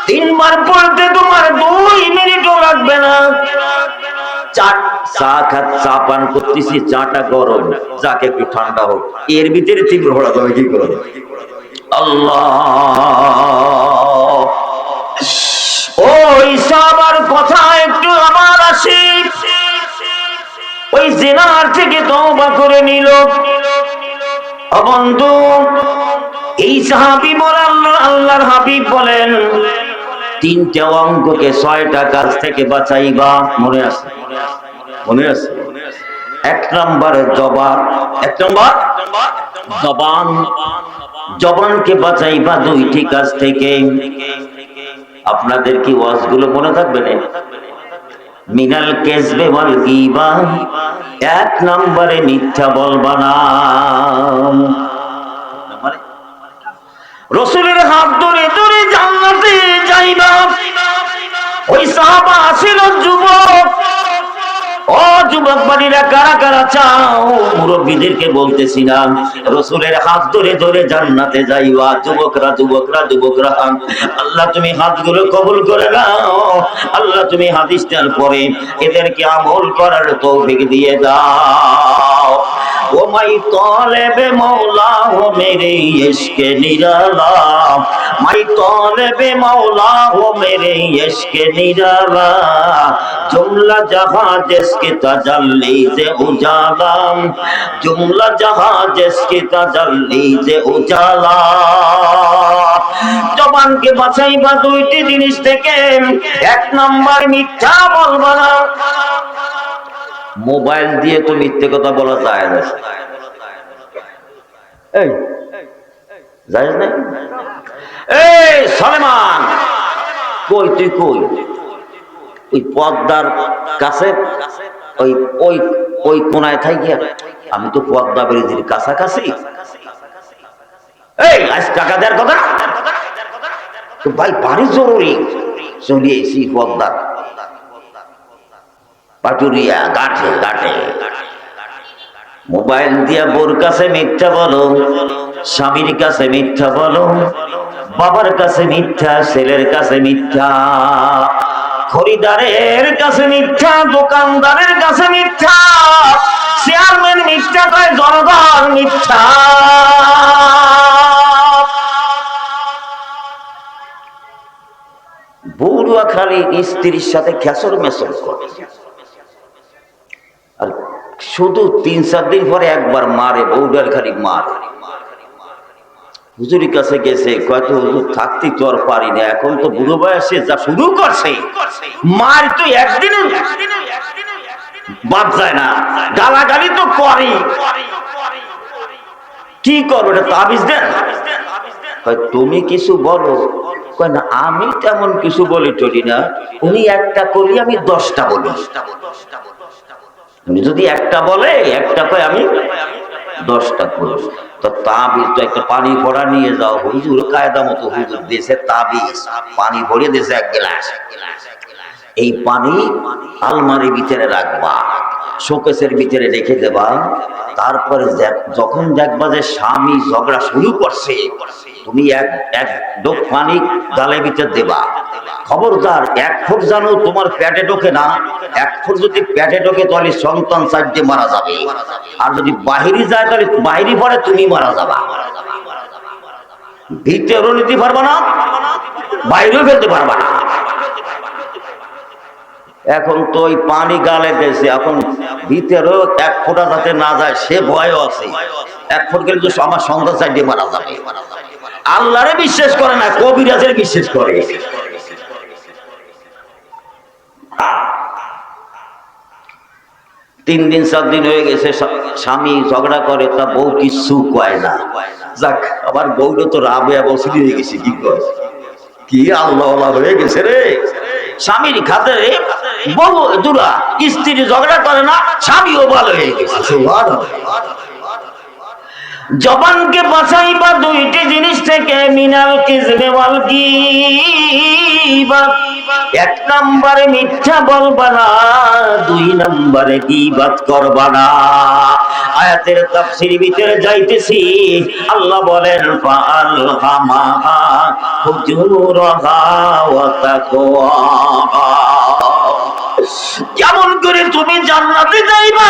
A: 3 বার পড়তে তোমার 2 মিনিটও লাগবে না। চা পান করতেছি, চাটা গরম, যাকে একটু ঠান্ডা হোক, এর ভিতরে তীব্র হওয়া যাবে। কি করে? আল্লাহ। ওই সাহাবার কথা একটু আবার আসি। ওই জিনার থেকে তওবা করে নিল। ও বন্ধু, এই সাহাবী বলেন, আল্লাহর হাবিব বলেন, 3টে অঙ্গকে 6টা কাজ থেকে বাঁচাইবা। মনে আছে? মনে আছে? 1 নম্বর জবান, 1 নম্বর জবান, জবানকে বাঁচাইবা 2টি কাজ থেকে। আপনাদের কি ওয়াজগুলো মনে থাকবে না? মিনাল কাযবে ওয়াল গীবা, 1 নম্বরে মিথ্যা বলবা না। রাসূলের হাত ধরে ধরে জান্নাতে যাইবা। ওই সাহাবা ছিল যুবক। ও যুবক বাড়িরা, কারা কারা চাও? মুরব্বিদেরকে বলতেছি না, রাসূলের হাত ধরে ধরে জান্নাতে যাইবা। যুবকরা যুবকরা যুবকরা, আল্লাহ তুমি হাতগুলো কবুল করে নাও। আল্লাহ তুমি হাদিসটার পরে এদেরকে আমল করার তৌফিক দিয়ে দাও। ও মাই তলেবে মৌলা হো মেরে ইশকে নিরালা, মাই তলেবে মৌলা হো মেরে ইশকে নিরালা, जुमला जहां जिसकी तजल्ली से उजाला, जुमला जहां जिसकी तजल्ली से उजाला। জবানকে বাঁচাইবা 2টি জিনিস থেকে। 1 নম্বর মিথ্যা বলবা না। মোবাইল দিয়ে তো মিথ্যে কথা বলা যায় না। এই যায় না? এই সলেমান, কই তুই কই? ওই পর্দার কাছে ওই ওই ওই কোনায় থাকি আমি তো পদ্মা ব্রিজের কাছাকাছি, এই আজ টাকা দেওয়ার কথা তো ভাই বাড়ি জরুরি, চলে এসি পদ্মার পাটুরিয়া গাঠে গাঠে। মোবাইল দিয়া বোর কাছে মিথ্যা বলো, স্বামীর কাছে মিথ্যা বলো, বাবার কাছে মিথ্যা, ছেলের কাছে মিথ্যা, খরিদারের কাছে মিথ্যা, দোকানদারের কাছে মিথ্যা, চেয়ারম্যান মিথ্যা কয়, জনগণ মিথ্যা। বউরা খালি স্ত্রীর সাথে খেসর মেসর করে, আর শুধু 3-4 দিন পরে একবার মারে, বউডার খালি মারে। হুজুরের কাছে গেছে, কয়তো হুজুর থাকতে তো আর পারি না, এখন তো বুড়ো বয়সে যা শুরু করছে, মার তো একদিনে বাদ যায় না, গালাগালি তো করে, কি করবো, এটা তাবিজ দেন। তুমি কিছু বলো, কয় না আমি তেমন কিছু বলি টলি না, উনি একটা করি আমি 10টা বলি, উনি যদি একটা বলে একটা কয় আমি 10টা করি। তো তাবিজ তো একটা পানি ভরা নিয়ে যাও, হুজুর কায়দা মতো হুজুর দেশে তাবিজ পানি ভরিয়ে দিয়েছে 1 গ্লাস, এই পানি আলমারির ভিতরে রাখবা, শোকেসের ভিতরে রেখে দেবা, তারপরে যখন দেখবা যে স্বামী ঝগড়া শুরু করছে, তুমি এক ডোক পানি গালের ভিতরে দেবা, খবরদার 1 ফুট জানো তোমার পেটে ঢোকে না, 1 ফুট যদি পেটে ঢোকে তাহলে সন্তান চাইতে মারা যাবে, আর যদি বাহিরে যায় তাহলে বাহিরে পড়ে তুমি মারা যাবা, ভিতরেও নিতে পারবা না, বাইরেও ফেলতে পারবা না। এখন তো ওই পানি গালে দিয়েছে, এখন ভিতরেও 1 ফোঁটা যাতে না যায় সে ভয়ও আছে, 1 ফুট গেলে তো আমার সন্তান চাইতে মারা যাবে। আল্লাহরে বিশ্বাস করে না, কবিরাজের বিশ্বাস করে। 3 দিন 4 দিন হয়ে গেছে, স্বামী ঝগড়া করে, তা বউ কিছু কয় না, যাক আবার বউটা তো রাবেয়া বসলি হয়ে গেছে, কি কয় কি আল্লাহ হয়ে গেছে রে, স্বামীর খাতিরে বউ দুরা স্ত্রী ঝগড়া করে না, স্বামীও ভালো হয়ে গেছে। জবানকে বাঁচাইবা 2টি জিনিস থেকে, মিনাল কিজবে ওয়াল গীবাত, 1 নম্বরে মিথ্যা বলবা না, 2 নম্বরে গীবাত করবা না। আয়াতের তাফসীর ভিতরে যাইতেছি, আল্লাহ বলেন ফাআলহামাহা ফুজুরাহা ওয়া তাকওয়াহা, কেমন করে তুমি জান্নাতে যাইবা,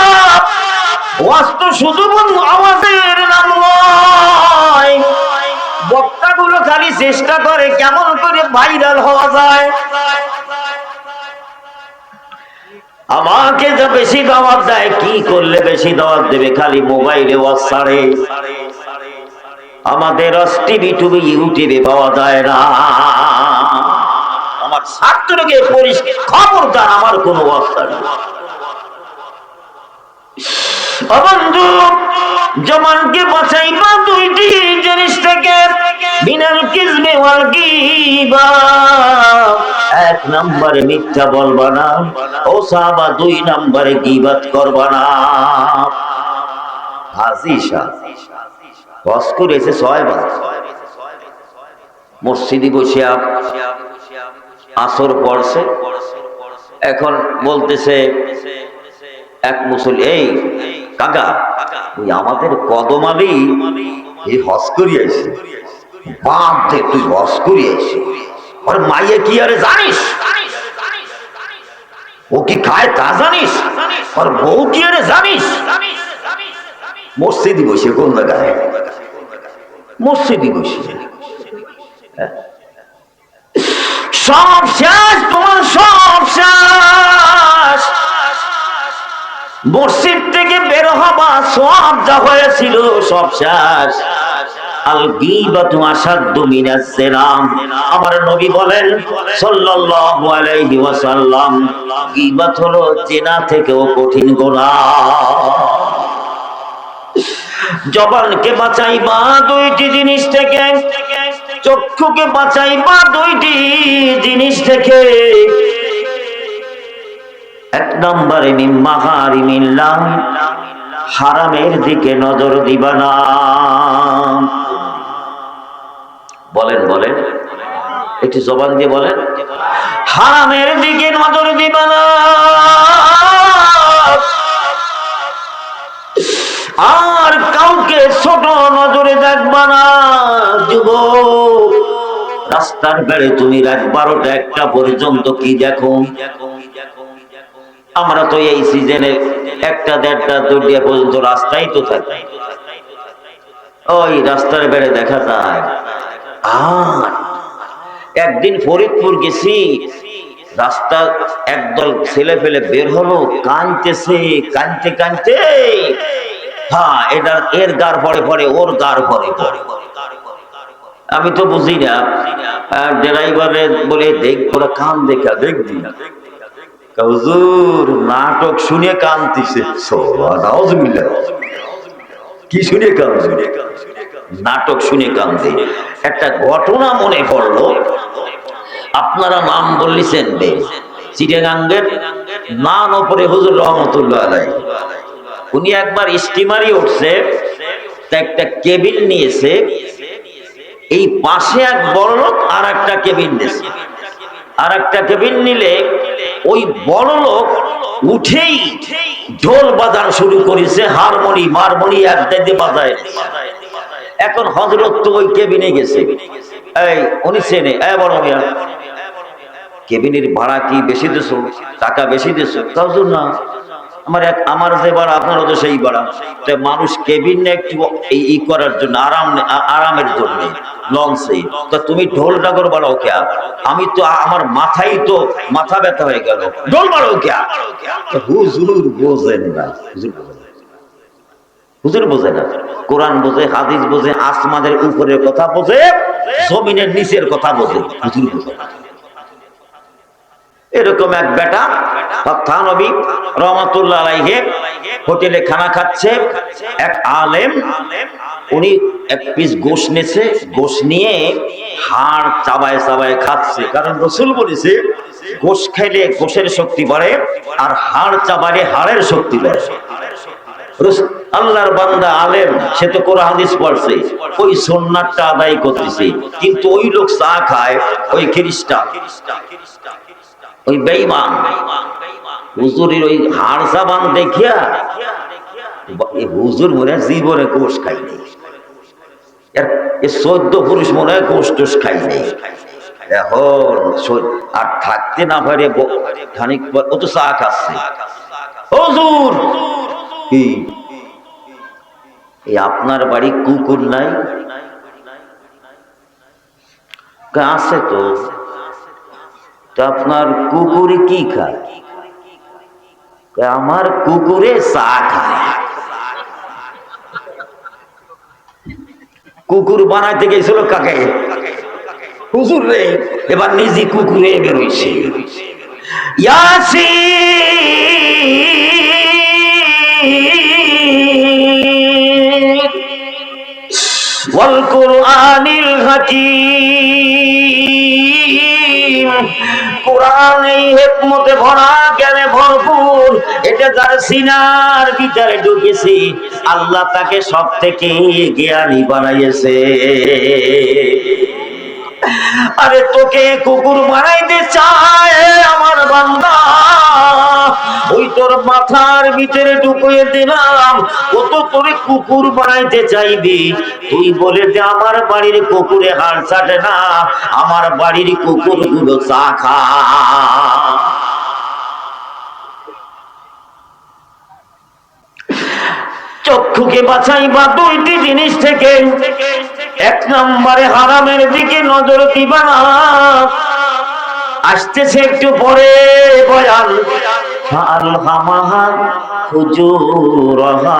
A: ওয়াস্তু শুধু আওয়াজের নাম নয়, বক্তাগুলো খালি চেষ্টা করে কেমন করে ভাইরাল হওয়া যায়। আমাকে যা বেশি দাওয়াত দেয়, কি করলে বেশি দাওয়াত দেবে, খালি মোবাইলে ওয়াজ ছাড়ে, আমাদের টিভি টুবি ইউটিউবে পাওয়া যায় না। আমার ছাত্রকে পরিষ্কার খবরদার আমার কোনো ওয়াজ ছাড়ে না। বন্ধু, জবানকে বাঁচাইবা 2টি জিনিস থেকে, মিনাল কিজবে ওয়াল গীবা, 1 নম্বরে মিথ্যা বলবা না, ও সাহাবা 2 নম্বরে গীবাত করবা না। হাজী সাহেব ওয়াজ করেছে 6 বার, মসজিদে বসে আসর পড়ছে, এখন বলতেছে এক মুসল্লি, এই কাকা তুই আমাদের কদম আলী এই হজ করিয়েছে, বাপ দে তুই হজ করিয়েছে, আর মাইয়ে কি আরে জানিস, ও কি খায় তা জানিস, আর বউ কি আরে জানিস। মসজিদে বসে, কোন জায়গায় মসজিদে বসে, সব শেষ, তোমার সব শেষ, মসজিদ থেকে বের হবা, সব যা হয়েছিল সব শেষ। আল গীবাতু আশাদ্দু মিনাজ জিনা, আমার নবী বলেন সাল্লাল্লাহু আলাইহি ওয়াসাল্লাম, গীবাত হলো জিনা থেকেও কঠিন গুনাহ। জবানকে বাঁচাইবা 2টি জিনিস থেকে, চক্ষুকে বাঁচাইবা 2টি জিনিস থেকে, এক নম্বরে মিন মাহারিমিল্লাহ, হারামের দিকে নজর দিবা না। বলেন বলেন, একটু জবান দিয়ে বলেন, হারামের দিকে নজর দিবা না। আর কাউকে ছোট নজরে দেখবা না। যুবক, রাস্তার বেড়ে তুমি রাত 12টা 1টা পর্যন্ত কি দেখো? আমরা তো এই সিজনে 1টা 1:30টা 2টা পর্যন্ত রাস্তায় তো থাকি, ওই রাস্তার বেড়ে দেখা যায়। আর একদিন ফরিদপুর গেছি, রাস্তা একদল ছেলে ফেলে বের হলো, কাঁদতেছে, কাঁদতে কাঁদতে, হ্যাঁ এটা এর গার পরে পরে ওর গার পরে পরে। আমি তো বুঝি না, ড্রাইভারে বলে দেখ, ওরা কান দেখা দেখবি, হুজুর নাটক শুনে কাঁদতেছে। কি শুনে কাঁদছে? নাটক শুনে কাঁদছে। একটা ঘটনা মনে পড়লো, আপনারা নাম বললেন চিটাগাঙ্গের নাম ওপরে হুজুর রহমতুল্লাহ আলাইহি, উনি একবার স্টিমারই উঠছে, একটা কেবিন নিয়েছে, এই পাশে এক বড় লোক আর একটা কেবিন নিয়েছে। আর একটা কেবিন নিলে ওই বড় লোক উঠেই ঢোল বাজানো শুরু করেছে, হারমোনি মারমোনি একদাইতে বাজায়। এখন হযরত তো ওই কেবিনে গেছে, এই উনি চেনে, বড় মিয়া কেবিনের ভাড়া কি বেশি দিছো? টাকা বেশি দিছো? হুজুর না, আমার যে ভাড়া আপনারও তো সেই ভাড়া। মানুষ কেবিন একটু ই করার জন্য, আরামের জন্য লঞ্চে, তো তুমি ঢোল ডাগর বাড়াও কে? আমি তো আমার মাথাই তো মাথা ব্যথা হয়ে গেল, ঢোল বাড়াও কে? হুজুর বোঝেন না, হুজুর বোঝে না, কোরআন বোঝে, হাদিস বোঝে, আসমানের উপরের কথা বোঝে, জমিনের নিচের কথা বোঝে, হুজুর বোঝে না। এরকম এক বেটা থানবী রহমাতুল্লাহ আলাইহি হোটেলে খানা খাচ্ছে, এক আলেম উনি এক পিস গোশ নেছে, গোশ নিয়ে হাড় চাবায় চাবায় খাচ্ছে, কারণ রাসূল বলেছে গোশ খাইলে গোশের শক্তি বাড়ে, আর হাড় চাবালে হাড়ের শক্তি বাড়ে। আল্লাহর বান্দা আলেম, সে তো কোরআন হাদিস পড়ছে, ওই সুন্নাতটা আদায় করতেছে, কিন্তু ওই লোক চা খায়, ওই খ্রিস্টান, ওই বেঈমান। হুজুরের ওই হাড় সাবান দেখিয়া হুজুর মনে হয় জীবনে গোশ খাই নেই, 14 পুরুষ মনে হয় গোশ টোশ খাই নেই। এখন আর থাকতে না পারে খানিক পর ও তো চা খাচ্ছে। হুজুর কি এই আপনার বাড়ি কুকুর নাই? আছে তো। আপনার কুকুরে কি খায়? আমার কুকুরে চা খায়। কুকুর বানাইতে গেছিল কাকে? হুজুর রে, এবার নিজে কুকুরে বেরোইছে। ইয়াসিন ওয়াল কুরআনিল হাকীম, কোরআন এই হিকমতে ভরা, জ্ঞানে ভরপুর, এটা যার সিনার ভিতরে ঢুকেছে, আল্লাহ তাকে সব থেকে জ্ঞানী বানাইছে। আরে তোকে কুকুর বানাইতে চায় আমার বান্দা, ওই তোর মাথার ভিতরে ঢুকিয়ে দিলাম, ও তো তোরে কুকুর বানাইতে চাইবি। তুই বলে দে আমার বাড়ির কুকুরে হাড় চাটে না, আমার বাড়ির কুকুর গুলো চা খা। চক্ষুকে বাঁচাইবা দুইটি জিনিস থেকে, এক নম্বরে হারামের দিকে নজর দিবা না। আসতেছে একটু পরে বয়ান, ফালহামাহা ফুজুরাহা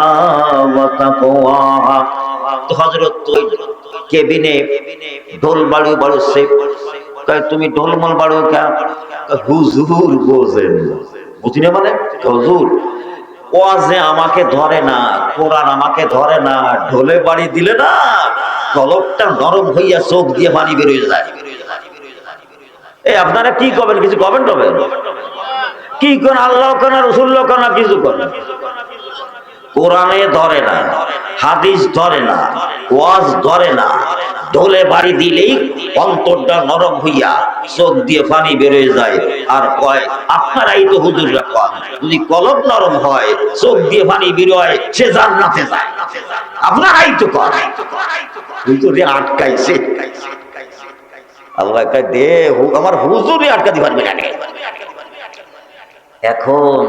A: ওয়া তাকওয়াহা। তো হযরত ওই কেবিনে ঢোল বাড়ি বাড়ছে, কয় তুমি ঢোলমল বাড়ো কে? হুজুর বোঝেন, বুঝি না মানে হুজুর ওয়াজে আমাকে ধরে না, কোরআন আমাকে ধরে না, ঢোলে বাড়ি দিলে না কলকটা নরম হইয়া চোখ দিয়ে পানি বেরিয়ে যায়। এই আপনারা কি করবেন? কিছু কমেন্ট হবেন? কি কোন আল্লাহ কোন রসুল্লাহ কোন কিছু করে কোরআনে ধরে না, হাদিস ধরে না, ওয়াজ ধরে না। ঢোলে বাড়ি দিলেই অন্তরটা নরম হইয়া চোখ দিয়ে পানি বেরোয় যায় আর কয় আপনারাই তো হুজুররা কন, যদি কলব নরম হয় চোখ দিয়ে পানি বেরোয় সে জান্নাতে যায়, আপনারাই তো কন। হুজুরে আটকাইছে, আল্লাহ কয় দে আমার হুজুরে আটকাতে পারবে না। এখন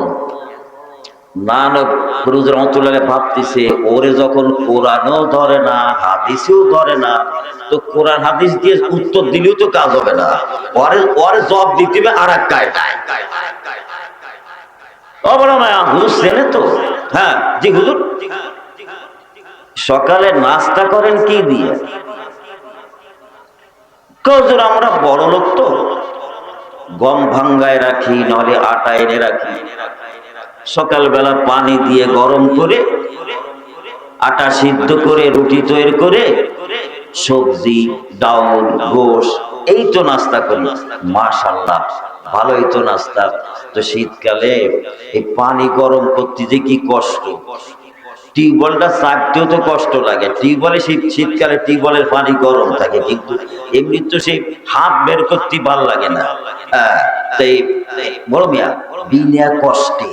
A: নানক ফিরোজ রহমতুল্লাহ ভাবতেছে ওরে যখন কোরআনও ধরে না হাদিসও ধরে না, তো কোরআন হাদিস দিয়ে উত্তর দিলেও তো কাজ হবে না, ওরে জবাব দিতে হবে আর এক কায়দায়। হুজুর চেনে তো? হ্যাঁ জি হুজুর। সকালে নাস্তা করেন কি দিয়ে? হুজুর আমরা বড় লোক তো, গম ভাঙ্গায় রাখি নলে আটা এনে রাখি, সকালবেলা পানি দিয়ে গরম করে আটা সিদ্ধ করে রুটি তৈরি করে সবজি ডাউল গোশ এই তো নাস্তা করি। মাশাআল্লাহ ভালোই তো নাস্তা। তো শীতকালে এই পানি গরম করতে যে কি কষ্ট, টিউবওয়েলটা চাপতেও তো কষ্ট লাগে। টিউবওয়েলে শীতকালে টিউবওয়েলের পানি গরম থাকে, কিন্তু এমনি তো সেই হাত বের করতে ভালো লাগে না। তাই বড় মিয়া বিনা কষ্টে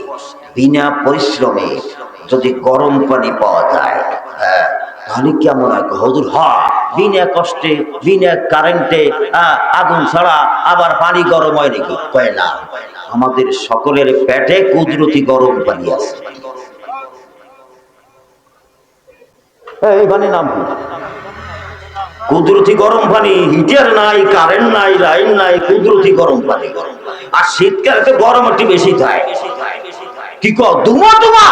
A: বিনা পরিশ্রমে যদি গরম পানি পাওয়া যায় তাহলে কেমন হয় হুজুর? হয় বিনা কষ্টে বিনা কারেন্টে আগুন ছাড়া আবার পানি গরম হয় নাকি? কয় না, আমাদের সকলের পেটে কুদরতি গরম পানি আছে। এই পানি নাম কি? কুদরতি গরম পানি। হিটার নাই, কারেন্ট নাই, লাইন নাই, কুদরতি গরম পানি। আর শীতকালে তো গরম একটু বেশি থাকে। কি কর ধুমা ধুমা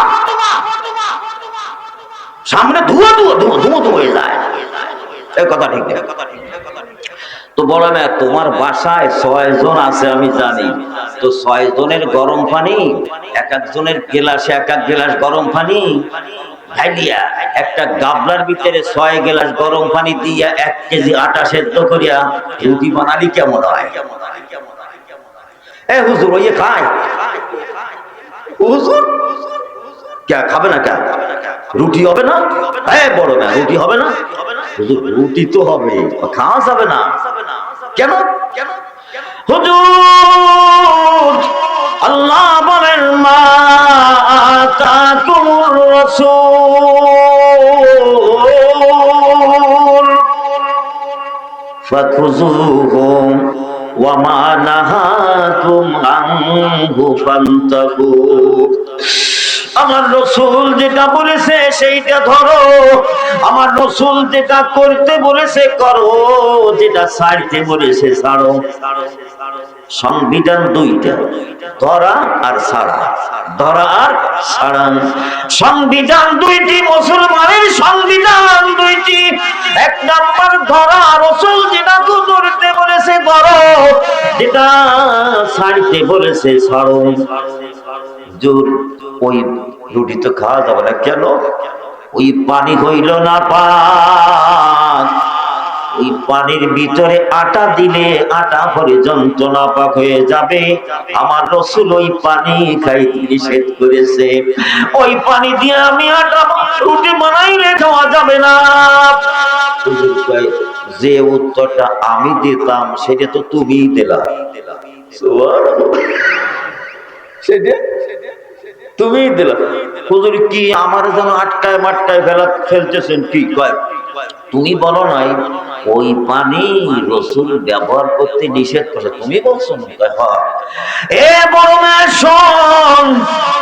A: সামনে ধুয়া ধুয়া ধুমো ধুমো ধুমো হয়ে যায়। এই কথা ঠিক না? তো বলো না তোমার বাসায় 6 জন আছে আমি জানি, তো 6 জনের গরম পানি এক একজনের গেলাসে এক এক গেলাস গরম পানি ঢালিয়া একটা গাবলার ভিতরে 6 গ্লাস গরম পানি দিয়া 1 কেজি আটা সেদ্ধ করিয়া রুটি বানালি কেমন হয়? এ হুজুর ওই খায় হুজুর কে খাবে না? কে রুটি হবে না? হ্যাঁ বড় না রুটি হবে না? হুজুর রুটি তো হবে, খাওয়া যাবে না কেন? হুজুর আল্লাহ বলেন মা আতাকুমুর রাসূল ফাখুযুহু ওয়া মা নাহাকুম আনহু ফান্তাহু। আমার রাসূল যেটা বলেছে সেইটা ধরো, আমার রাসূল যেটা করতে বলেছে করো, যেটা ছাড়তে বলেছে ছাড়ো। সংবিধান দুইটা, ধরা আর ছাড়া, ধরা আর ছাড়া। সংবিধান দুইটি, মুসলমানের সংবিধান দুইটি। 1 নাম্বার ধরা, রাসূল যেটা করতে বলেছে করো, যেটা ছাড়তে বলেছে ছাড়ো। জোর ওই রুটি তো খাওয়া যাবে না কেন? ওই পানি হইল না পাক, ওই পানির ভিতরে আটা দিলে আটা পর্যন্ত নাপাক হয়ে যাবে। আমার রাসূল ওই পানি খাইতে নিষেধ করেছে। ওই পানি দিয়ে আমি আটা রুটি বানাইলে খাওয়া যাবে না। যে উত্তরটা আমি দিতাম সেটা তো তুমিই দিলা, সেটা তুমি দিলা। হুজুর কি আমার যেন আটকায় মাটকায় ফেলতেছেন? কি কয়? তুমি বলো নাই ওই পানি রাসূল ব্যবহার করতে নিষেধ করে, তুমি বলছো না? এ বড় মেয়ে শোন,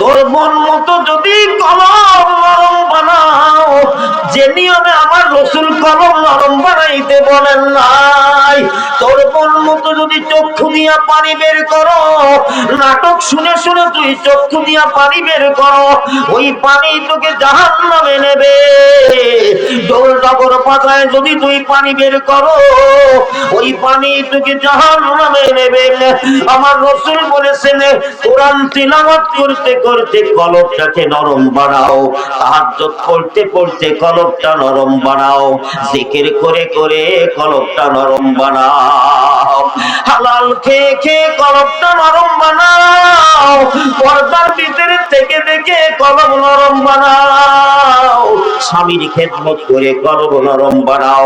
A: তোর মন মতো যদি কলম নরম বানাও, যে নিয়মে আমার রাসূল কলম নরম বানাইতে বলেন নাই, তোর মন মতো যদি চক্ষু দিয়া পানি বের করো, নাটক শুনে শুনে তুই চক্ষু দিয়া পানি বের করো, ওই পানি তোকে জাহান্নামে নেবে। ডোল ডগর পাতায় যদি তুই পানি বের করো, ওই পানি তোকে জাহান্নামে নেবে। আমার রাসূল বলেছেন কোরআন তিলাওয়াত করতে করতে কলবটাকে নরম বানাও, তাহাজ্জুদ পড়তে পড়তে কলব কলবটা নরম বানাও, জিকির করে করে কলবটা নরম বানাও, হালাল খেয়ে খেয়ে কলবটা নরম বানাও, পর্দার ভিতরে থেকে থেকে কলব নরম বানাও, স্বামীর খেদমত করে কলব নরম বানাও,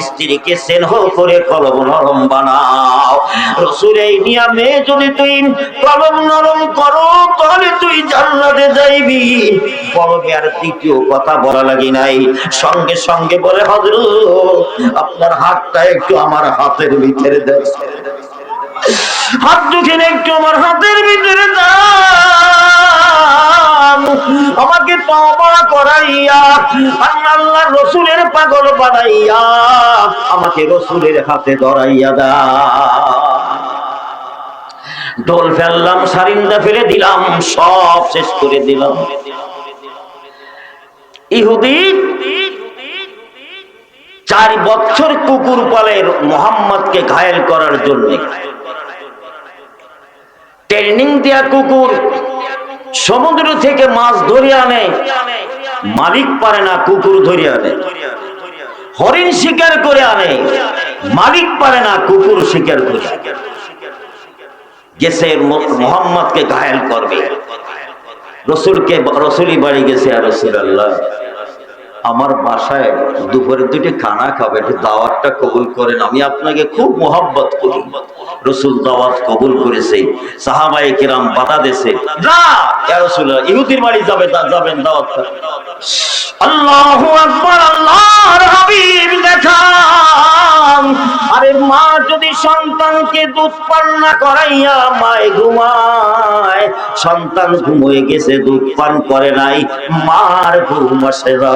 A: স্ত্রীকে স্নেহ করে কলব নরম বানাও। রাসূল এই নিয়মে যদি তুই কলব নরম করো তাহলে তুই জান্নাতে যাইবি। কলবে আর দ্বিতীয় কথা বলা লাগি নাই, সঙ্গে সঙ্গে বলে হযরত আপনার হাতটা একটু আমার হাতের ভিতরে দেন, হাত দুখানে একটু আমার হাতের ভিতরে দাও, আমাকে তওবা করাইয়া আল্লাহর রাসূলের পাগল বানাইয়া আমাকে রাসূলের হাতে ধরাইয়া দাও। ঢোল ফেললাম, সারিন্দা ফেলে দিলাম, সব শেষ করে দিলাম। ইহুদি 4 বছর কুকুর পালে মুহাম্মদকে ঘায়েল করার জন্য। ট্রেনিং দেয়া কুকুর সমুদ্র থেকে মাছ ধরে আনে, মালিক পারে না, কুকুর ধরে আনে। হরিণ শিকার করে আনে, মালিক পারে না, কুকুর শিকার করে গেছে মুহাম্মদকে ঘায়েল করবে। রসুলই বাড়ি গেছে, আর রাসূলুল্লাহ আমার বাসায় দুপুরে 2টি খানা খাবে, একটু দাওয়াতটা কবুল করেন, আমি আপনাকে খুব মোহাব্বত করি। রাসূল দাওয়াত কবুল করেছে, সাহাবায়ে কিরাম বাধা দিয়েছে, না ইয়া রাসূলুল্লাহ ইহুদির বাড়ি যাবেন দাওয়াত। আল্লাহু আকবার, আল্লাহর হাবিব দেখান। আরে মা যদি সন্তানকে দুধ পান না করাইয়া মায় ঘুমায়, সন্তান ঘুমিয়ে গেছে, দুধ পান করে নাই, মার ঘুম আসে না।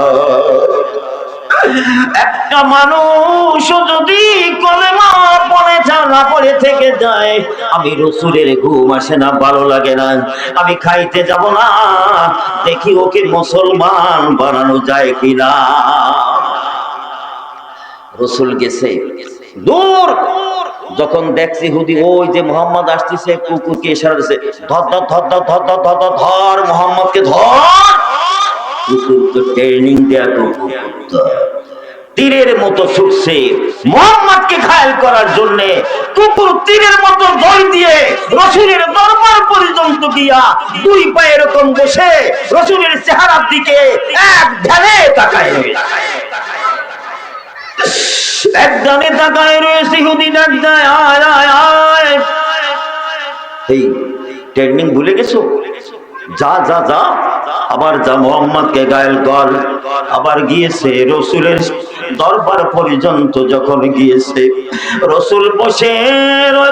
A: একটা মানুষ যদি কলেমা পড়ে না পড়ে থেকে যায়, আমি রাসূলের ঘুম আসে না, ভালো লাগে না, আমি খাইতে যাব না, দেখি ওকে মুসলমান বানানো যায় কিনা। রাসূল গেছে দূর, যখন দেখছি ইহুদি ওই যে মুহাম্মদ আসতেছে, কুকুরকে ইশারা দিছে, ধর ধর ধর ধর ধর ধর ধর ধর ধর মুহাম্মদকে ধর। কুকুর তো ট্রেনিং দেয়া কুকুর, তীরের মতো ছুটছে মুহাম্মদকে ঘায়েল করার জন্য। কুকুর তীরের মতো দৌড় দিয়ে রাসূলের দরবার পর্যন্ত গিয়া 2 পায়ে এরকম বসে রাসূলের চেহারার দিকে এক ধ্যানে তাকায় রয়েছে, এক ধ্যানে তাকায় রয়েছে। ইহুদি ডাক দেয়, আয় আয় আয়, এই ট্রেনিং ভুলে গেছো, যা যা যা, আবার যা মুহাম্মদকে ঘায়েল কর। আবার গিয়েছে রাসূলের দরবার পর্যন্ত, যখন গিয়েছে রাসূল বসে,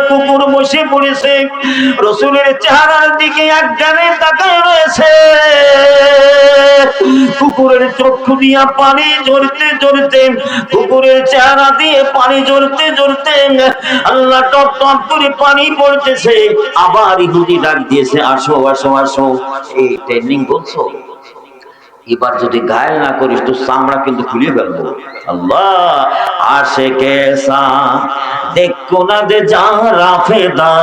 A: কুকুর বসে পড়েছে, রাসূলের চেহারার দিকে এক ধ্যানে তাকায় রয়েছে। কুকুরের চক্ষু দিয়া পানি ঝরতে ঝরতে, কুকুরের চেহারা দিয়ে পানি ঝরতে ঝরতে আল্লাহ টপ টপ করে পানি পড়তেছে। আবার ইহুদি ডাক দিয়েছে, আসো আসো আসো, এই ট্রেনিং বলছো, এবার যদি ঘায়েল না করিস তো চামড়া কিন্তু খুলে ফেলবো। আল্লাহ আশিকে সা দেখো না দে যা রাফেদা,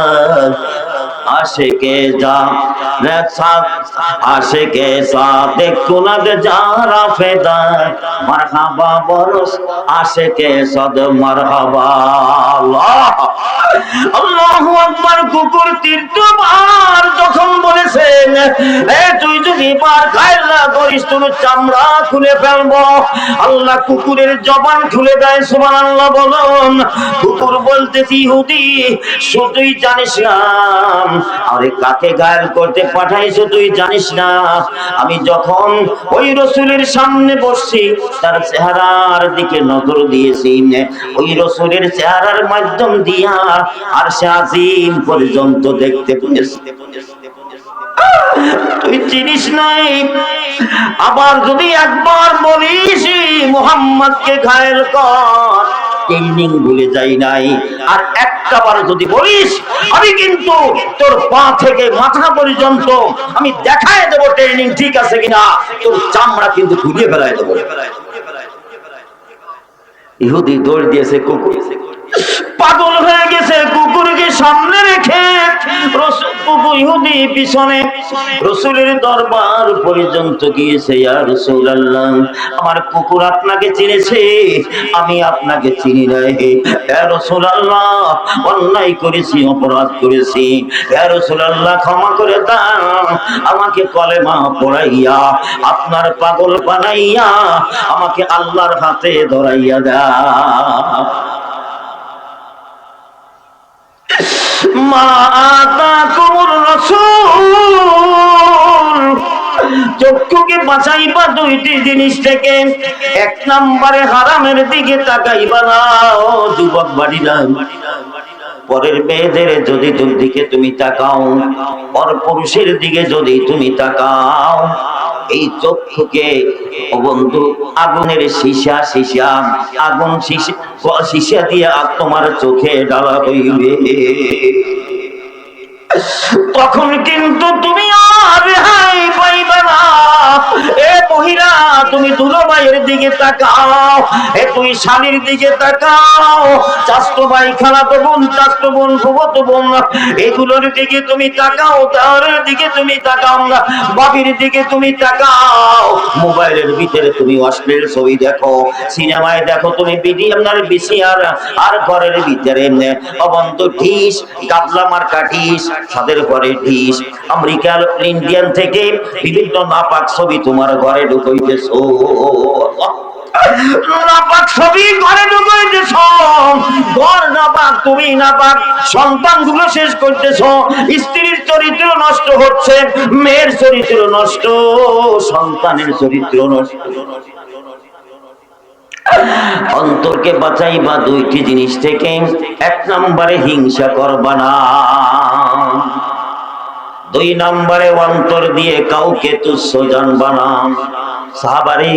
A: আশিকে যা আশিকে সা দেখো না দে যা রাফেদা, মারহাবা বরস আশিকে সদ মারহাবা। আল্লাহ আল্লাহু আকবার। কুকুর 3বার যখন বলেছেন, তুই যদি এবার ঘায়েল না করিস তোর চামড়া খুলে ফেলবো, আল্লাহ কুকুরের জবান খুলে দেয়। সুবহানাল্লাহ বলুন। কুকুর বলতেছি, ইহুদি শুধুই জানিস না, আরে কাকে ঘায়েল করতে পাঠাইছো তুই জানিস না। আমি যখন ওই রাসূলের সামনে বসছি, তার চেহারার দিকে নজর দিয়েছি, ওই রাসূলের চেহারার মাধ্যম দিয়া আরশে আজিম পর্যন্ত দেখতে পেয়েছি। তুই চিনিস নাই, আবার যদি একবার বলিস মুহাম্মদকে ঘায়েল কর, ট্রেনিং ভুলে যাই নাই, আর একটাবার যদি বলিস আমি কিন্তু তোর পা থেকে মাথা পর্যন্ত আমি দেখায় দেবো ট্রেনিং ঠিক আছে কিনা, তোর চামড়া কিন্তু খুলে ফেলায় দেবো। ইহুদি দৌড় দিয়েছে কুকুর, পাগল হয়ে গেছে কুকুরকে সামনে রেখে কুকুর ইহুদি পিছনে রাসূলের দরবার পর্যন্ত গিয়েছে। ইয়া রাসূলুল্লাহ, আমার কুকুর আপনাকে চিনেছে, আমি আপনাকে চিনি নাই। ইয়া রাসূলুল্লাহ, অন্যায় করেছি, অপরাধ করেছি, ইয়া রাসূলুল্লাহ ক্ষমা করে দাও, আমাকে কলেমা পড়াইয়া আপনার পাগল বানাইয়া আমাকে আল্লাহর হাতে ধরাইয়া দাও। মা আতাকুমুর রাসূল, চক্ষুকে বাঁচাইবা দুইটি জিনিস থেকে। এক নম্বরে হারামের দিকে তাকাইবা না। ও যুবক বাড়িরা, পরের মেয়েদের যদি দিকে তুমি তাকাও, পর পুরুষের দিকে যদি তুমি তাকাও, এই চক্ষুকে ও বন্ধু আগুনের সীসা আগুন সীসা দিয়ে তোমার চোখে ঢালা হইবে। তখন কিন্তু তুমি আর রেহাই পাইবে না। এ মহিলা, তুমি দুলাভাইয়ের দিকে তাকাও, এ তুই স্বামীর দিকে তাকাও, চাচতো ভাই, খালাতো বোন, চাচতো বোন, ফুফাতো বোন, এগুলোর দিকে তুমি তাকাও, তার দিকে তুমি তাকাও না, বাবির দিকে তুমি তাকাও। মোবাইলের ভিতরে তুমি অশ্লীল ছবি দেখো, সিনেমায় দেখো তুমি ভিসিআর, আর ঘরের ভিতরে অবন্ত ঢিস, গাবলা মার্কা ঢিস, ছাদের ঘরে ঢিস, আমেরিকার ইন্ডিয়ান থেকে বিভিন্ন নাপাক ছবি তোমার ঘরে ঢুকাইতেছো। নাপাক ছবি ঘরে ঢুকাইতেছ, ঘর নাপাক, তুমি নাপাক, সন্তানগুলো শেষ করতেছো, স্ত্রীর চরিত্র নষ্ট হচ্ছে, মেয়ের চরিত্র নষ্ট, সন্তানের চরিত্র নষ্ট। অন্তরকে বাঁচাইবা দুইটি জিনিস থেকে। এক নম্বরে হিংসা করবা না, দুই নম্বরে অন্তর দিয়ে কাউকে তুচ্ছ জানবা না। সাহাবারে,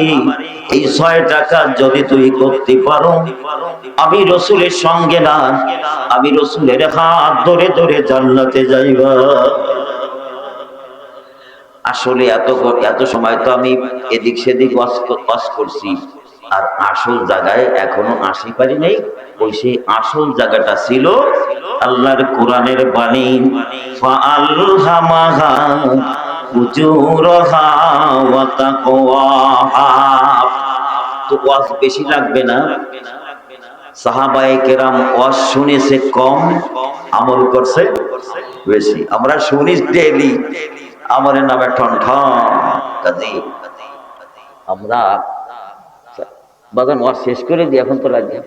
A: এই 6টা কাজ যদি তুই করতে পারো, আমি রাসূলের সঙ্গে না, আমি রাসূলের হাত ধরে ধরে জান্নাতে যাইবা। আসলে এত সময় তো আমি এদিক সেদিক ওয়াজ করছি, আর আসল জায়গায় এখনো আসি পারি নাই। ওই সেই আসল জায়গাটা ছিল আল্লাহর কোরআনের বাণী, ফাআলহামাহা ফুজুরহা ওয়া তাকওয়াহা। তো ওয়াজ বেশি লাগবে না। সাহাবায়ে কেরাম ওয়াজ শুনেছে কম, আমল করছে বেশি। আমরা শুনি ডেইলি, আমার নামে ঠন ঠন কাজী। আমরা বাগান ওয়াজ শেষ করে দিই, এখন তো লাগবে।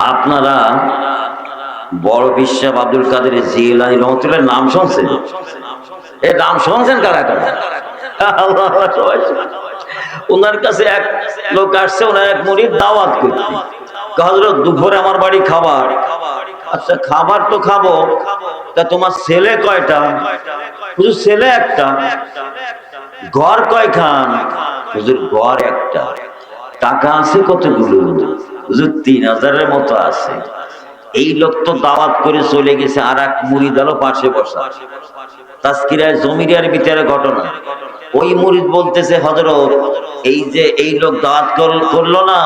A: আপনারা বড় বিশ্বাস আব্দুল কাদের জিলানী রহমাতুল্লাহর নাম শুনছেন? এই নাম শুনছেন কারা কারা? ওনার কাছে এক লোক আসছে, ওনার এক মুরিদ দাওয়াত করতে। হযরত, দুপুরে আমার বাড়ি খাবার। আচ্ছা, খাবার তো খাবো, তা তোমার ছেলে কয়টা? হুজুর ছেলে একটা। ঘর কয়খান? হুজুর ঘর একটা। টাকা আছে কতগুলো? হুজুর 3000-এর মতো আছে। এই লোক তো দাওয়াত করে চলে গেছে, আর এক মুরিদ আলো পাশে বসা। তাজকিরায় জমিরিয়ার ভিতরে ঘটনা। ওই মুরিদ বলতেছে, হযরত, এই যে এই লোক দাওয়াত করলো না,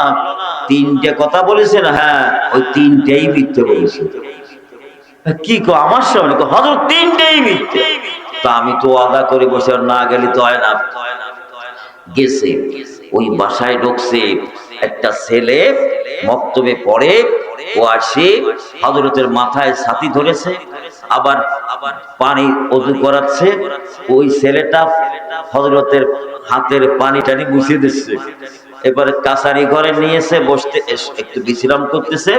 A: 3টে কথা বলেছে না? হ্যাঁ, ওই 3টেই মিথ্যে বলেছে। কি কো আমার সামনে? হযরত 3টেই মিথ্যে। তা আমি তো ওয়াদা করে বসে, না গেলে তো হয় না। গেছে, ওই বাসায় ঢুকছে, একটা ছেলে মক্তবে পড়ে, ও আসে হযরতের মাথায় ছাতি ধরেছে, আবার পানি ওযু করাচ্ছে। ওই ছেলেটা হযরতের হাতের পানি টানি মুছে দিচ্ছে। এবারে কাছারি ঘরে নিয়েছে, বসতে একটু বিশ্রাম করতেছে,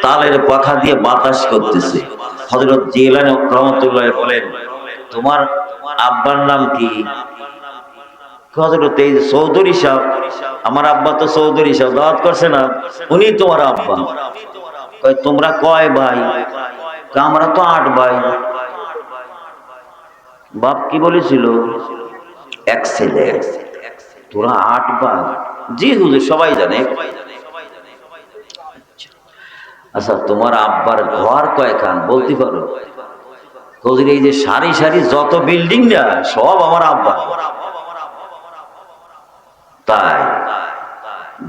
A: তালের পাখা দিয়ে বাতাস করতেছে। হযরত জিলানী রহমাতুল্লাহ বলেন, তোমার আব্বার নাম কি? হযরত, এই চৌধুরী সাহেব। আমার আব্বা তো চৌধুরী সাহেব, দাওয়াত করছে না, উনি তোমার আব্বা। কয় তোমরা কয় ভাই? আমরা তো 8 ভাই। বাপ কি বলেছিল? এক ছেলে। তোরা 8 ভাই? জি হুজুর, সবাই জানে। আচ্ছা, তোমার আব্বার ঘর কয়খান বলতে পারো? হুজুর, এই যে সারি সারি যত বিল্ডিং না, সব আমার আব্বা। তাই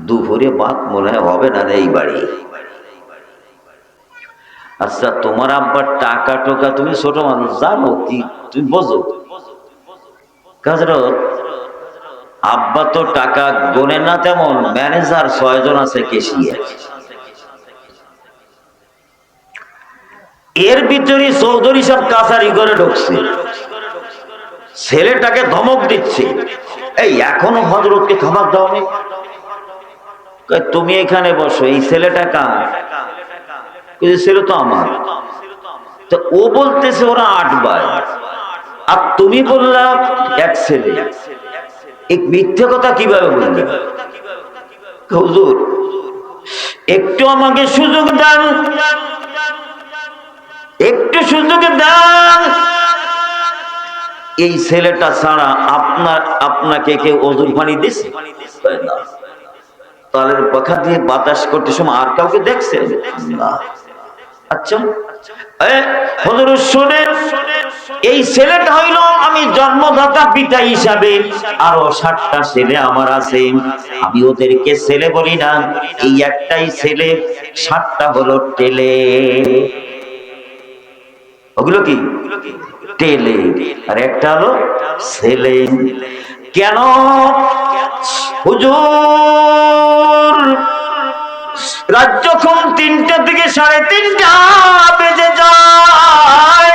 A: দুপুরে ভাত মনে হবে না রে এই বাড়ি। আচ্ছা, তোমার আব্বার টাকা টোকা, তুমি ছোট মানুষ জানো কি, তুমি বোঝো কাজরত? আব্বা তো টাকা গোনে না, তেমন ম্যানেজার 6 জন আছে, কেশিয়ার। এর ভিতরে চৌধুরী সব কাছারি করে ঢুকছে, ছেলেটাকে ধমক দিচ্ছে, এই এখনো হযরতকে খাবার দাওনি? তুমি এখানে বসো, এই ছেলেটা কার? ছেলে তো আমার। তো ও বলতেছে ওরা 8 ভাই, আর তুমি বললা এক ছেলে, এই মিথ্যে কথা কিভাবে বললে? হুজুর একটু আমাকে সুযোগ দেন, একটু সুযোগ দেন, এই ছেলেটা ছাড়া আপনাকে কেউ ওজুর পানি দিছে? তালের পাখা দিয়ে বাতাস করতে সময় আর কাউকে দেখছেন না? আচ্ছা হুজুর শুনেন, এই ছেলেটা হইল আমি জন্মদাতা পিতা হিসাবে, আরো 7টা ছেলে আমার আছে, আমি ওদেরকে ছেলে বলি না, এই একটাই ছেলে, 7টা হলো টেলে। ওগুলো কি? টেলে। আর একটা হলো ছেলে। কেন হুজুর? রাত যখন 3টা থেকে 3:30 বেজে যায়,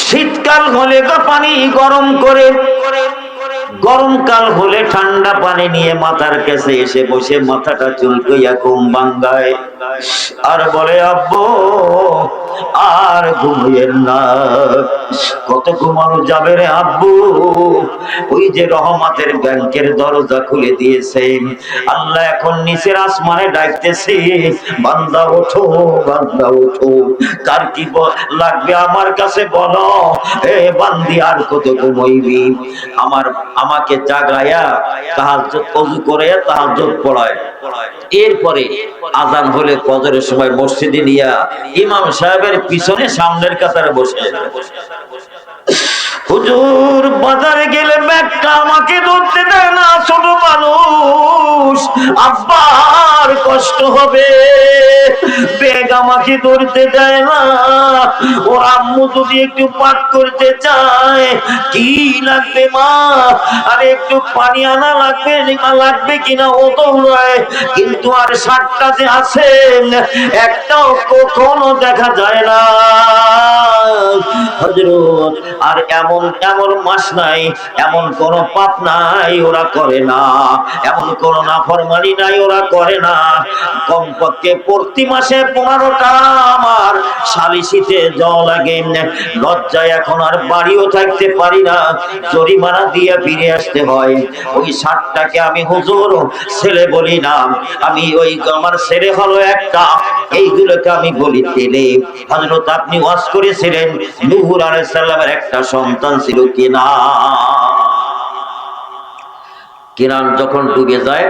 A: শীতকাল হলে পানি গরম করে, গরমকাল হলে ঠান্ডা পানি নিয়ে মাথার কাছে এসে বসে মাথাটা চুলকাইয়া ঘুম ভাঙ্গায়, আর বলে আব্বু আর ঘুমিয়েন না। কত ঘুমানো যাবে রে আব্বু? ওই যে রহমতের ব্যাংকের দরজা খুলে দিয়েছে, আল্লাহ এখন নিচের আসমানে ডাকতেছে, বান্দা ওঠো, বান্দা ওঠো, কার কি লাগবে আমার কাছে বলো, এ বান্দি আর কত ঘুমাইবি? আমাকে জাগায়া তাহাজ্জুদ ওযু করে তাহাজ্জুদ পড়ায়, এরপরে আজান হলে ফজরের সময় মসজিদে নিয়া ইমাম সাহেবের পিছনে সামনের কাতারে বসে। হুজুর বাজারে গেলে ব্যাগটা আমাকে ধরতে দেয় না, ছোট মানুষ, আব্বার কষ্ট হবে, ব্যাগ আমাকে ধরতে দেয় না। ওর আম্মু যদি একটু পাক করতে চায়, কি লাগবে মা, আরে একটু পানি আনা লাগবে কিনা, ও দৌড়ায়, কিন্তু আর 7টা যে আছে একটাও কখনো দেখা যায় না। হযরত আর এমন মাস নাই, এমন কোন পাপ নাই ওরা করে না, এমন কোন নাফরমানি নাই ওরা করে না। কমপক্ষে প্রতি মাসে 15টা আমার সালিসিতে যাওয়া লাগে, লজ্জায় এখন আর বাড়িও থাকতে পারি না, জরিমানা দিয়ে ফিরে আসতে হয়। ওই 7টাকে আমি হুজুর ছেলে বলি না, আমি ওই আমার ছেলে হলো একটা, এইগুলোকে আমি বলি ছেলে। হযরত আপনি ওয়াজ করেছিলেন নূহ আলাইহিস সালামের একটা সন্তান ছিল কেনান, যখন ডুবে যায়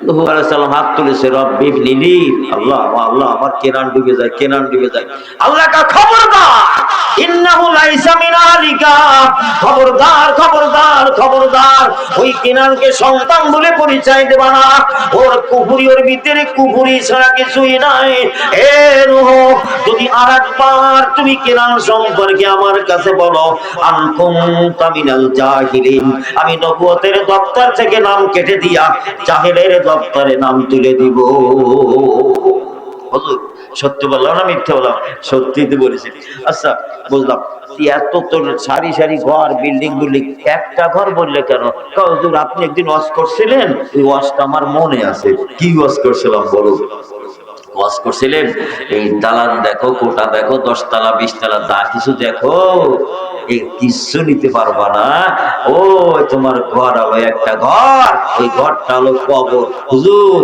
A: নূহ আলাইহিস সালাম হাত তুলেছে, রব্বি ইবনিলি, আল্লাহ আল্লাহ আমার কেনান ডুবে যায়, কেনান ডুবে যায়। আল্লাহ কা খবরদার, ইন্নাহু লাইসা মিন আলিকা, খবরদার খবরদার খবরদার, ওই কেনানকে সন্তান বলে পরিচয় দেবা না, ওর কুফরি, ওর ভিতরে কুফরি ছাড়া কিছুই নাই। এ নূহ, যদি আরেকবার তুমি কেনান সম্পর্কে আমার কাছে বলো, আনকুম তামিনাল জাহিলিন, আমি নবুয়তের দপ্তর থেকে নাম কেটে দিয়া জাহেলের দপ্তরে নাম তুলে দিব। হুজুর সত্য বললাম না মিথ্যা বললাম? সত্যিই তো বলেছি। আচ্ছা বুঝলাম, এত তো সারি সারি ঘর, বিল্ডিং বিল্ডিং, একটা ঘর বললে কেন? হুজুর আপনি একদিন ওয়াজ করছিলেন, ওই ওয়াজটা আমার মনে আছে। কি ওয়াজ করছিলাম বলো? ওয়াজ করছিলেন এই দালান দেখো, কোটা দেখো, 10 তলা 20 তলা, যা কিছু দেখো, এই কিছু নিতে পারবা না। ও তোমার ঘর হলো একটা ঘর, ওই ঘরটা হলো কবর। হুজুর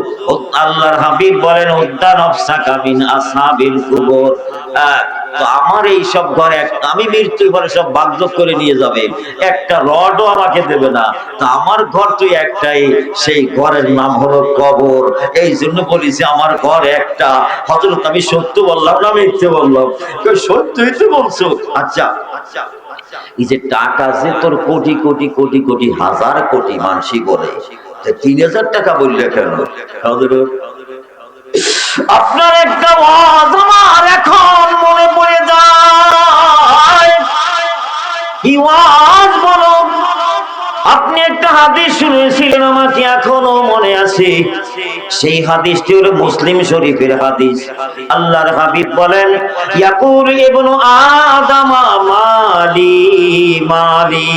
A: আল্লাহর হাবিব বলেন, উদ্দান আফসাকা মিন আসহাবিল কুবুর। তো আমার এই সব ঘরে আমি মৃত্যুর পরে সব ভাগযোগ করে নিয়ে যাবে, একটা রডও আমাকে দেবে না। তা আমার ঘর তো একটাই, সেই ঘরের নাম হলো কবর। এই জন্য বলেছি আমার ঘর একটা। হযরত আমি সত্য বললাম না মিথ্যে বললাম? সত্যই তো বলছো। আচ্ছা এই যে টাকা যে তোর কোটি কোটি কোটি কোটি হাজার কোটি মানসি বলে, ৩,০০০ টাকা বললে কেন? আপনার একটা ওয়াজ আমার এখন মনে পড়ে যায়। কি ওয়াজ বলো? আপনি একটা হাদিস শুনেছিলেন, আমাকে এখনো মনে আছে। সেই হাদিসটি হলো মুসলিম শরীফের হাদিস। আল্লাহর হাবিব বলেন, ইয়াকুল ইবনু আদম মালি মালি,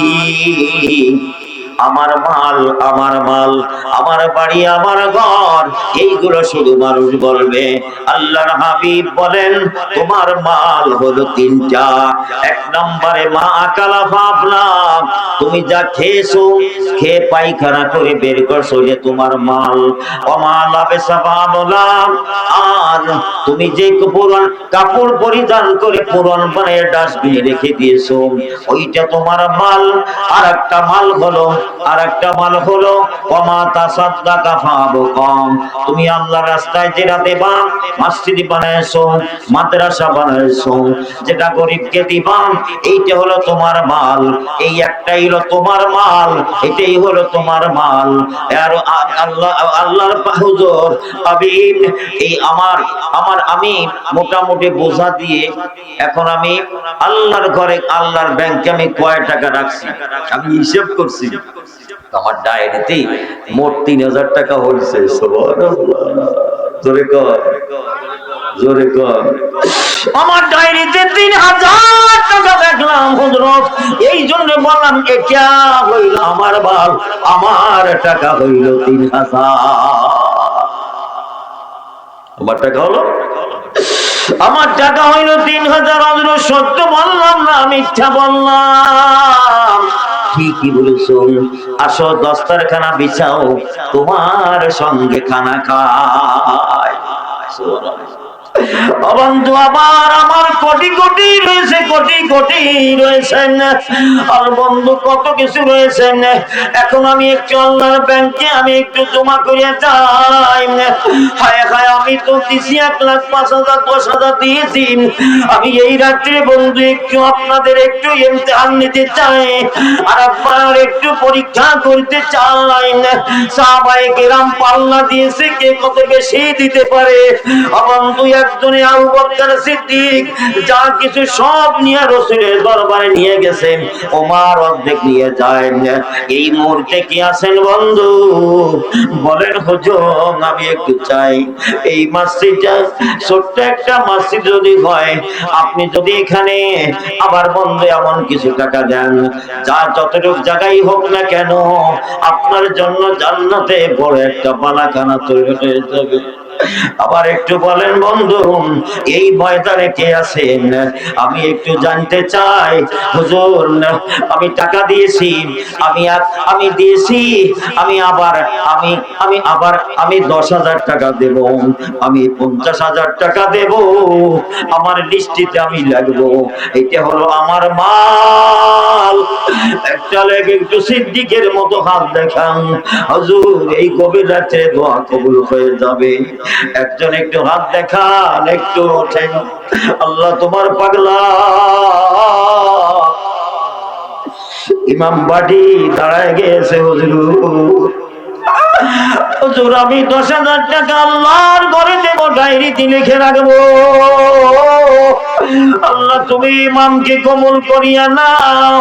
A: আমার মাল আমার মাল, আমার বাড়ি আমার ঘর, এইগুলো শুধু মানুষ বলবে। আল্লাহর হাবিব বলেন, তোমার মাল হলো তিনটা। এক নম্বরে মা আকালা ফাফলা, তুমি যা খেয়েছো, খেয়ে পায়খানা করে বের করছো, যে তোমার মাল। অমালা বেসাবাবলা, আর তুমি যে পুরান কাপড় পরিধান করে পুরান বানিয়ে ডাস্টবিনে রেখে দিয়েছো, ওইটা তোমার মাল। আর একটা মাল হলো ওমা তাসাদদাকা ফাবকম, তুমি আল্লাহর রাস্তায় যেটা দেবা, মসজিদ বানাইছো, মাদ্রাসা বানাইছো, যেটা গরিবকে দিবা, এইটা হলো তোমার মাল। এই একটাই হলো তোমার মাল, এটাই হলো তোমার মাল। আর আল্লাহর হুজুর হাবিব, এই আমার আমি মোটামুটি বোঝা দিয়ে এখন আমি আল্লাহর ঘরে, আল্লাহর ব্যাংকে আমি কয় টাকা রাখছি আমি হিসাব করছি। আমার ডায়েরিতে মোট ৩,০০০ টাকা হয়েছে। জোরে কর, জোরে কর। আমার ডায়েরিতে ৩,০০০ টাকা দেখলাম হুজুর। এই জন্য বললাম, এটা হইল আমার মাল, আমার টাকা হইল ৩,০০০। আমার টাকা হলো, আমার টাকা হইল ৩,০০০। সত্য বললাম না মিথ্যা বললাম? ঠিকই বলেছো। আসো দস্তারখানা বিছাও, তোমার সঙ্গে খানা খায়। বন্ধু আমার কোটি কোটি রয়েছে, কোটি কোটি রয়েছেন। আর বন্ধু কত কিছু রয়েছেন। এখন আমি একটু আল্লাহর ব্যাংকে আমি একটু জমা করে যাই। হায় হায়, আমি তো দিছি ১,০৫,০০০, ১০,০০০ দিয়েছি। আমি এই রাত্রে বন্ধু একটু আপনাদের একটু ইমতিহান নিতে চাই, আর আপনার একটু পরীক্ষা করতে চাই। সাহাবায়ে কেরাম পাল্লা দিয়েছে, কে কত বেশি দিতে পারে। বন্ধু একজনে আবু বকর সিদ্দিক যা কিছু সব নিয়ে রাসূলের দরবারে নিয়ে গেছেন, ওমর অর্ধেক নিয়ে যায়। এই মুহূর্তে কি আছেন বন্ধু? বলেন হুজুর, আমি একটু চাই এই মসজিদটা, ছোট্ট একটা মসজিদ যদি হয়, আপনি যদি এখানে আবার বন্ধু এমন কিছু টাকা দেন, যা যতটুকু জায়গায় হোক না কেন, আপনার জন্য জান্নাতে বড় একটা বালাখানা তৈরি হয়ে যাবে। আবার একটু বলেন বন্ধু, এই ময়দানে কে আছেন? আমি একটু জানতে চাই। হুজুর, আমি টাকা দিয়েছি, আমি দিয়েছি, আমি 10,০০০ টাকা দেব, আমি 50,০০০ টাকা দেব, আমার লিস্টিতে আমি লাগবো। এটা হলো আমার মাল। একটা লেগে একটু সিদ্দিকের মতো হাত দেখান, হুজুর এই গভীর রাতে দোয়া কবুল হয়ে যাবে। একজন একটু হাত দেখান, একটু ওঠেন। আল্লাহ তোমার পাগলা ইমাম বাড়ি দাঁড়ায় গেছে। হুজুর আমি 10,০০০ টাকা আল্লাহর ঘরে দেব, ডায়েরিতে লিখে রাখবো। আল্লাহ তুমি ইমামকে কবুল করিয়া নাও।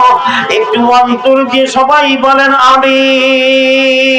A: একটু অন্তর দিয়ে সবাই বলেন আমিন।